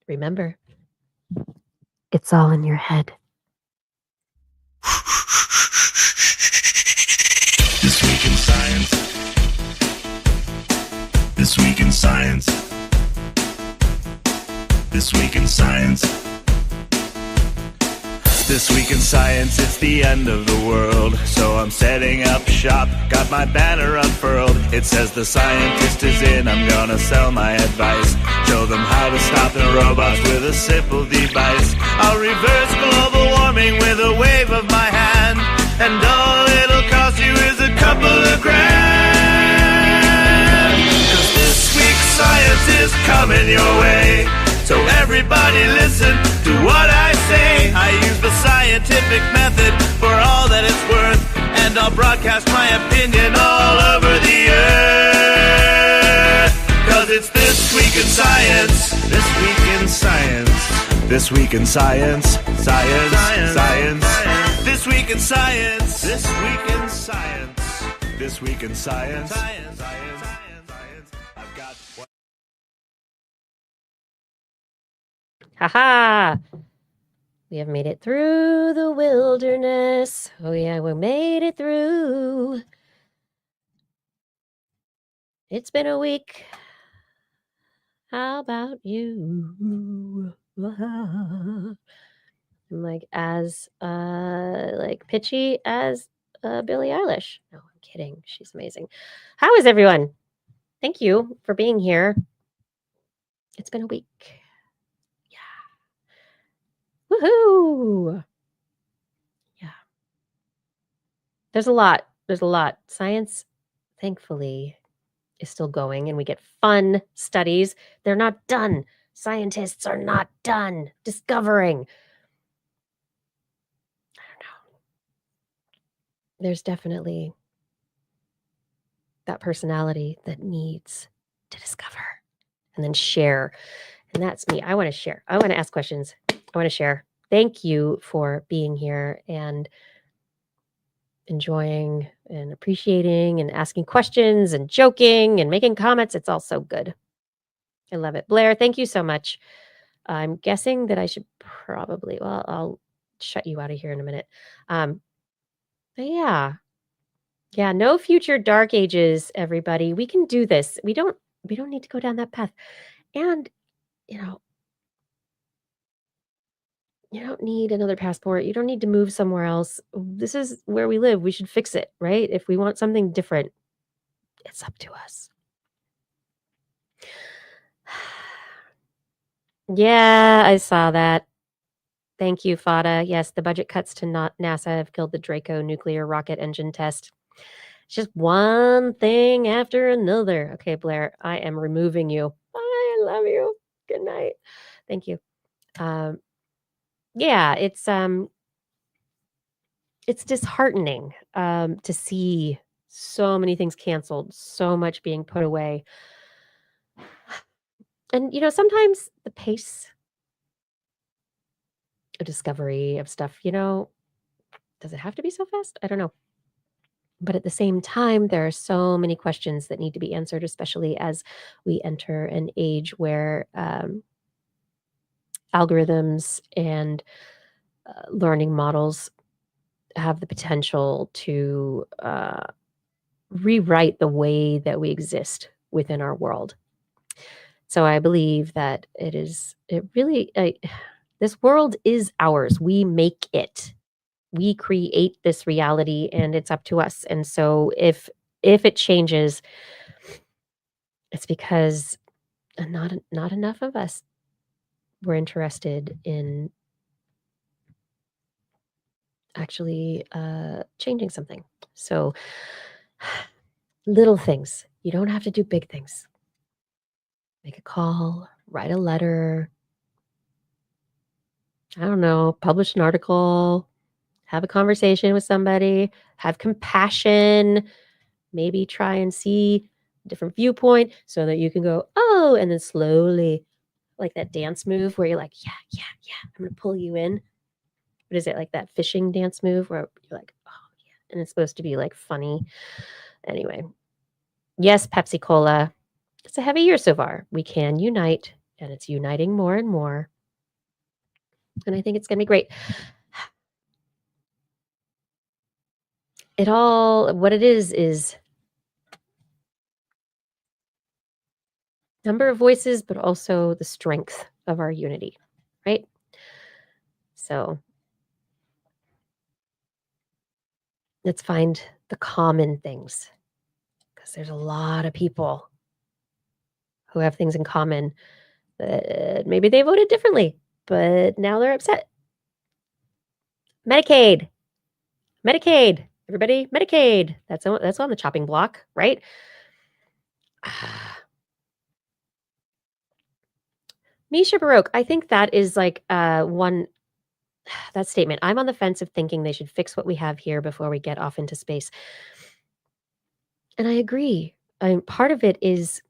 remember, it's all in your head.
This week in science. This week in science. This week in science. This week in science, it's the end of the world. So I'm setting up shop, got my banner unfurled. It says the scientist is in, I'm gonna sell my advice. Show them how to stop the robots with a simple device. I'll reverse global warming with a wave of my hand. And all it'll cost you is a couple of grand. 'Cause this week's science is coming your way. So everybody listen to what I say. I use the scientific method for all that it's worth, and I'll broadcast my opinion all over the earth. 'Cause it's This Week in Science. This Week in Science. This Week in Science. Science. Science. This Week in Science. This Week in Science. This Week in Science. Science. Science. Science. I've got one.
Ha-ha! We have made it through the wilderness. Oh yeah, we made it through. It's been a week. How about you? I'm like as pitchy as Billie Eilish. No, I'm kidding. She's amazing. How is everyone? Thank you for being here. It's been a week. Woohoo! Yeah. There's a lot. Science, thankfully, is still going, and we get fun studies. They're not done. Scientists are not done discovering. I don't know. There's definitely that personality that needs to discover and then share. And that's me. I want to share. I want to ask questions. I want to share. Thank you for being here and enjoying and appreciating and asking questions and joking and making comments. It's all so good. I love it. Blair, thank you so much. I'm guessing that I should probably, well, shut you out of here in a minute. But yeah. Yeah, no future dark ages, everybody. We can do this. We don't need to go down that path. And, you know, you don't need another passport. You don't need to move somewhere else. This is where we live. We should fix it, right? If we want something different, it's up to us. Yeah, I saw that. Thank you, Fada. Yes, the budget cuts to NASA have killed the Draco nuclear rocket engine test. It's just one thing after another. Okay, Blair, I am removing you. I love you. Good night. Thank you. Yeah, it's disheartening to see so many things canceled, so much being put away. And sometimes the pace of discovery of stuff, does it have to be so fast? I don't know. But at the same time, there are so many questions that need to be answered, especially as we enter an age where algorithms and learning models have the potential to rewrite the way that we exist within our world. So I believe that this world is ours. We make it. We create this reality and it's up to us. And so if it changes, it's because not enough of us were interested in actually changing something. So little things. You don't have to do big things. Make a call, write a letter, I don't know, publish an article, have a conversation with somebody, have compassion, maybe try and see a different viewpoint so that you can go, oh, and then slowly, like that dance move where you're like, yeah, yeah, yeah, I'm going to pull you in. What is it, like that fishing dance move where you're like, oh, yeah. And it's supposed to be like funny. Anyway, yes, Pepsi Cola. It's a heavy year so far. We can unite, and it's uniting more and more. And I think it's going to be great. What it is number of voices, but also the strength of our unity, right? So let's find the common things, because there's a lot of people who have things in common that maybe they voted differently, but now they're upset. Medicaid, everybody, Medicaid. That's on the chopping block, right? Misha Baroque, I think that is like one that statement. I'm on the fence of thinking they should fix what we have here before we get off into space. And I agree. Part of it is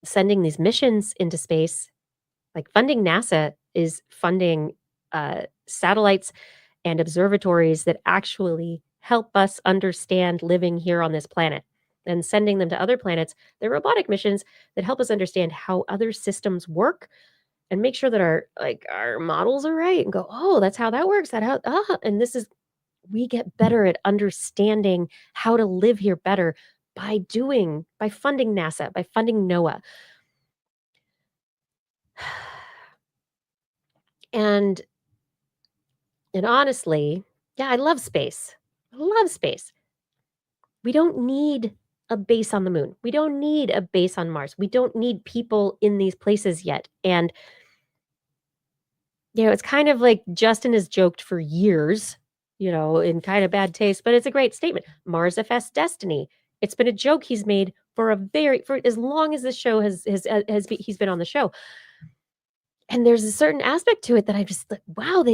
sending these missions into space. Like funding NASA is funding satellites and observatories that actually help us understand living here on this planet, and sending them to other planets. They're robotic missions that help us understand how other systems work and make sure that our models are right and go, oh, that's how that works. And we get better at understanding how to live here better by funding NASA, by funding NOAA. And honestly, yeah, I love space. I love space. We don't need a base on the moon. We don't need a base on Mars. We don't need people in these places yet. And it's kind of like Justin has joked for years, in kind of bad taste, but it's a great statement. Mars FS Destiny. It's been a joke he's made for as long as this show he's been on the show. And there's a certain aspect to it that I just like, wow,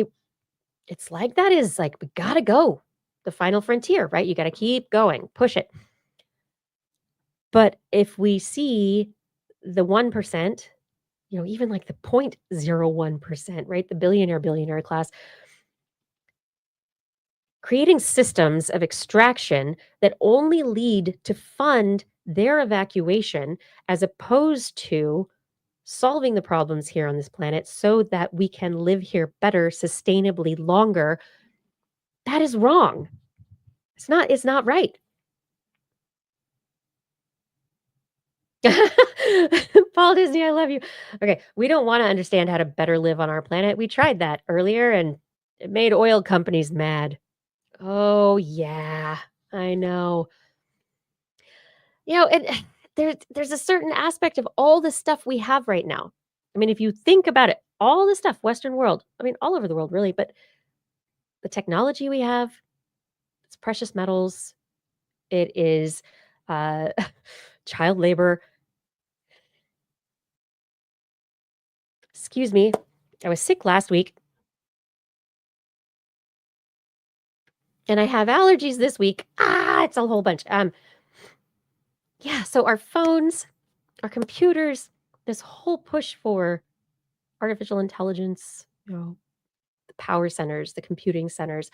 it's like that is like, we gotta go. The final frontier, right? You gotta keep going, push it. But if we see the 1%, even like the 0.01%, right? The billionaire class, creating systems of extraction that only lead to fund their evacuation as opposed to solving the problems here on this planet so that we can live here better, sustainably longer, That is wrong. It's not right. Paul Disney, I love you. Okay, we don't wanna understand how to better live on our planet. We tried that earlier, and it made oil companies mad. Oh, yeah. I know. And there's a certain aspect of all the stuff we have right now. I mean, if you think about it, all the stuff, Western world, I mean, all over the world, really, but the technology we have, it's precious metals, it is, uh, child labor. Excuse me. I was sick last week, and I have allergies this week. It's a whole bunch. Yeah, so our phones, our computers, this whole push for artificial intelligence, the power centers, the computing centers,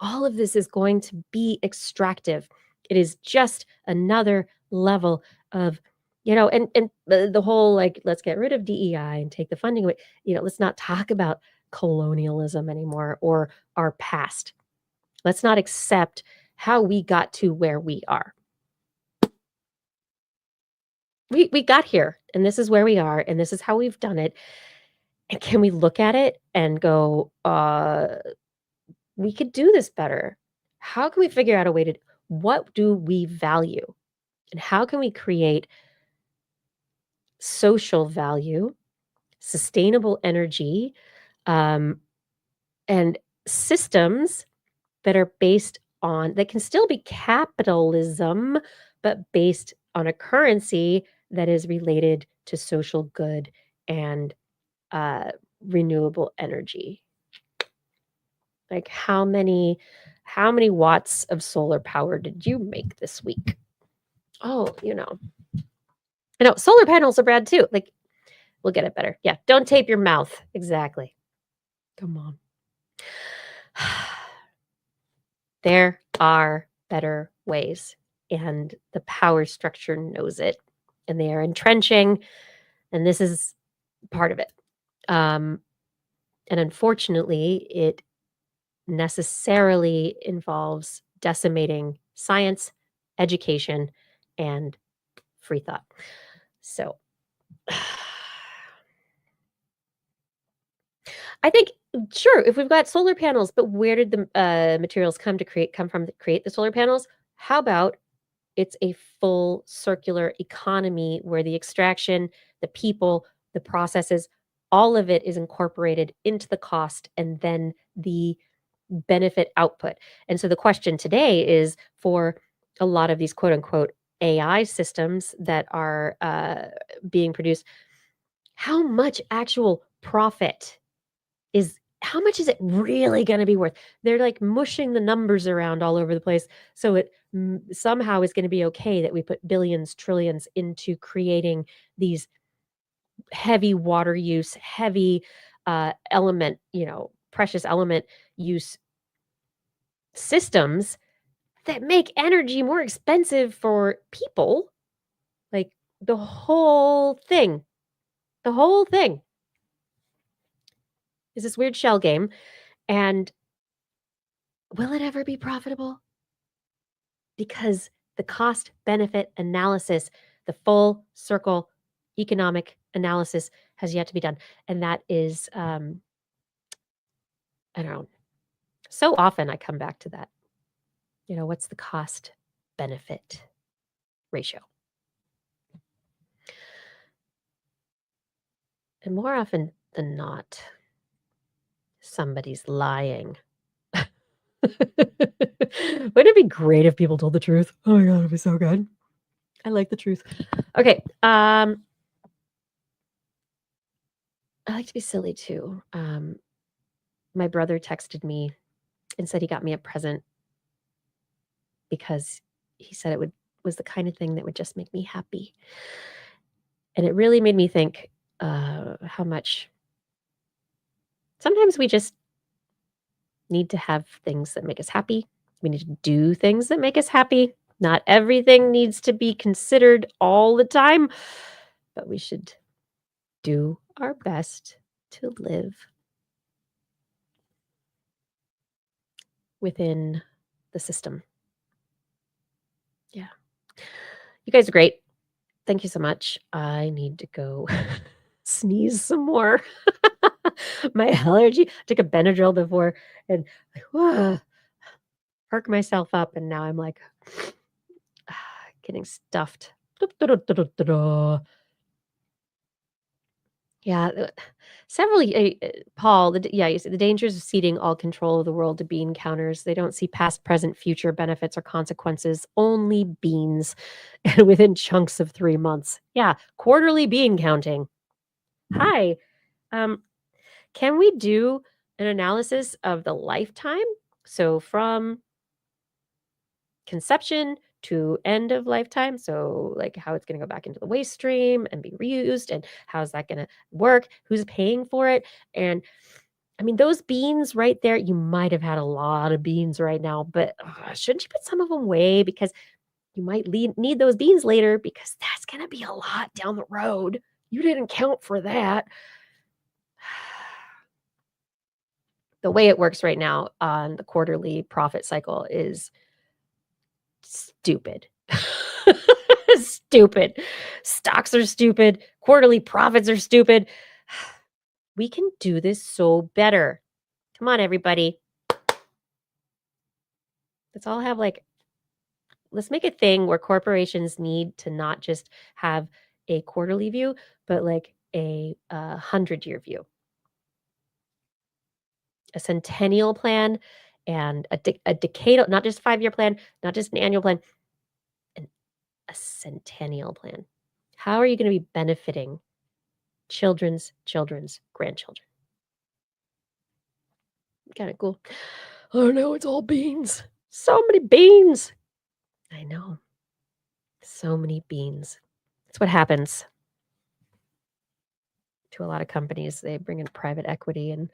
all of this is going to be extractive. It is just another level of, and the whole like, let's get rid of DEI and take the funding away. Let's not talk about colonialism anymore or our past. Let's not accept how we got to where we are. We got here, and this is where we are, and this is how we've done it. And can we look at it and go, we could do this better? How can we figure out a way to what do we value? And how can we create social value, sustainable energy, um, and systems that are based on that can still be capitalism, but based on a currency that is related to social good and uh, renewable energy. Like how many watts of solar power did you make this week? Oh, solar panels are bad too. Like, we'll get it better. Yeah, don't tape your mouth. Exactly. Come on. There are better ways, and the power structure knows it, and they are entrenching, and this is part of it. And unfortunately, it necessarily involves decimating science, education, and free thought. So I think sure, if we've got solar panels, but where did the materials come from to create the solar panels? How about it's a full circular economy where the extraction, the people, the processes, all of it is incorporated into the cost and then the benefit output. And so the question today is for a lot of these quote unquote AI systems that are being produced, how much actual profit how much is it really going to be worth? They're like mushing the numbers around all over the place. So it somehow is going to be okay that we put billions, trillions into creating these heavy water use, heavy element, precious element use systems that make energy more expensive for people. Like the whole thing is this weird shell game. And will it ever be profitable? Because the cost benefit analysis, the full circle economic analysis has yet to be done. And that is, I don't know, so often I come back to that. What's the cost benefit ratio? And more often than not, somebody's lying. Wouldn't it be great if people told the truth? Oh my god, it'd be so good. I like the truth. Okay. I like to be silly too. My brother texted me and said he got me a present because he said it was the kind of thing that would just make me happy. And it really made me think how much sometimes we just need to have things that make us happy. We need to do things that make us happy. Not everything needs to be considered all the time, but we should do our best to live. within the system. Yeah. You guys are great. Thank you so much. I need to go sneeze some more. My allergy. Took a Benadryl before and perk myself up, and now I'm like getting stuffed. Yeah, several. Paul, you see the dangers of ceding all control of the world to bean counters. They don't see past, present, future benefits or consequences. Only beans, and within chunks of 3 months. Yeah, quarterly bean counting. Hi, can we do an analysis of the lifetime? So from conception to end of lifetime. So like how it's going to go back into the waste stream and be reused, and how's that going to work? Who's paying for it? And I mean, those beans right there, you might have had a lot of beans right now, but shouldn't you put some of them away, because you might need those beans later, because that's going to be a lot down the road. You didn't count for that. The way it works right now on the quarterly profit cycle is stupid. Stupid. Stocks are stupid. Quarterly profits are stupid. We can do this so better. Come on, everybody. Let's all have let's make a thing where corporations need to not just have a quarterly view, but like a 100-year view, a centennial plan, and a decadal, not just 5-year plan, not just an annual plan, a centennial plan. How are you going to be benefiting children's grandchildren? Kind of cool. Oh no, it's all beans. So many beans. I know. So many beans. That's what happens to a lot of companies. They bring in private equity, and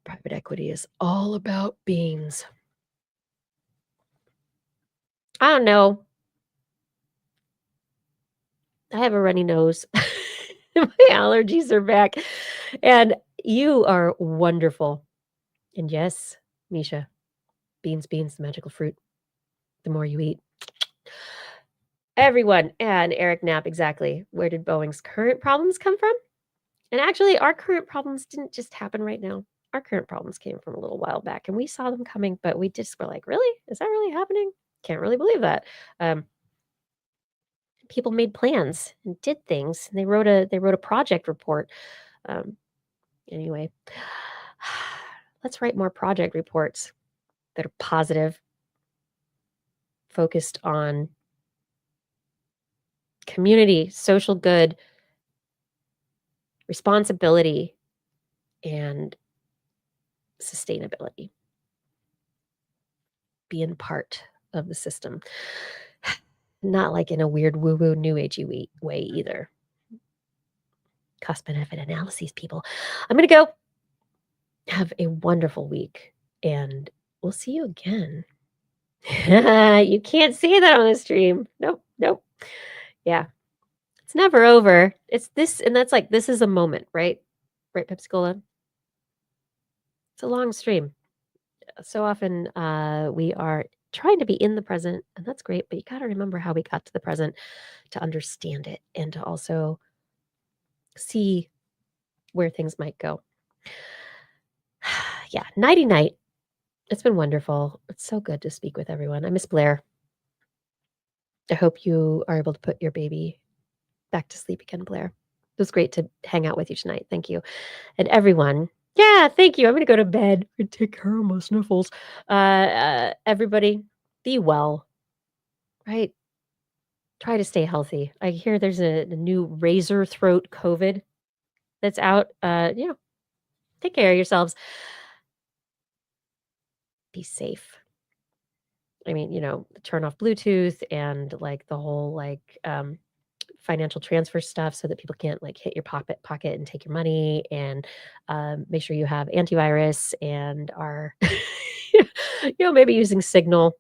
private equity is all about beans. I don't know. I have a runny nose. My allergies are back. And you are wonderful. And yes, Misha, beans, the magical fruit. The more you eat. Everyone, and Eric Knapp, exactly. Where did Boeing's current problems come from? And actually, our current problems didn't just happen right now. Our current problems came from a little while back, and we saw them coming, but we just were like, really? Is that really happening? Can't really believe that. People made plans and did things, and they wrote a project report. Anyway, let's write more project reports that are positive, focused on community, social good, responsibility, and sustainability. Being part of the system. Not like in a weird woo-woo new agey way either. Cost benefit analyses, people. I'm going to go. Have a wonderful week, and we'll see you again. You can't see that on the stream. Nope. Yeah. It's never over. It's this, and that's like, this is a moment, right? Right, Pepsi-Cola? It's a long stream. So often we are trying to be in the present, and that's great, but you got to remember how we got to the present to understand it, and to also see where things might go. Yeah, nighty night. It's been wonderful. It's so good to speak with everyone. I miss Blair. I hope you are able to put your baby back to sleep again, Blair. It was great to hang out with you tonight. Thank you. And everyone, yeah, thank you. I'm going to go to bed and take care of my sniffles. Everybody, be well, right? Try to stay healthy. I hear there's a new razor throat COVID that's out. Take care of yourselves. Be safe. I mean, turn off Bluetooth and like the whole financial transfer stuff, so that people can't like hit your pocket and take your money, and make sure you have antivirus and are maybe using Signal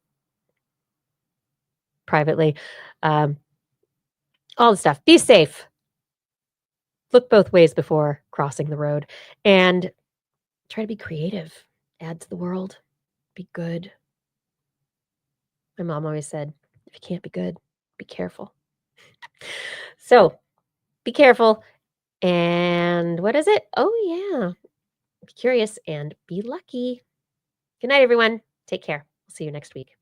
privately. All the stuff. Be safe. Look both ways before crossing the road, and try to be creative. Add to the world. Be good. My mom always said, if you can't be good, be careful. So be careful. And what is it? Oh, yeah. Be curious and be lucky. Good night, everyone. Take care. We'll see you next week.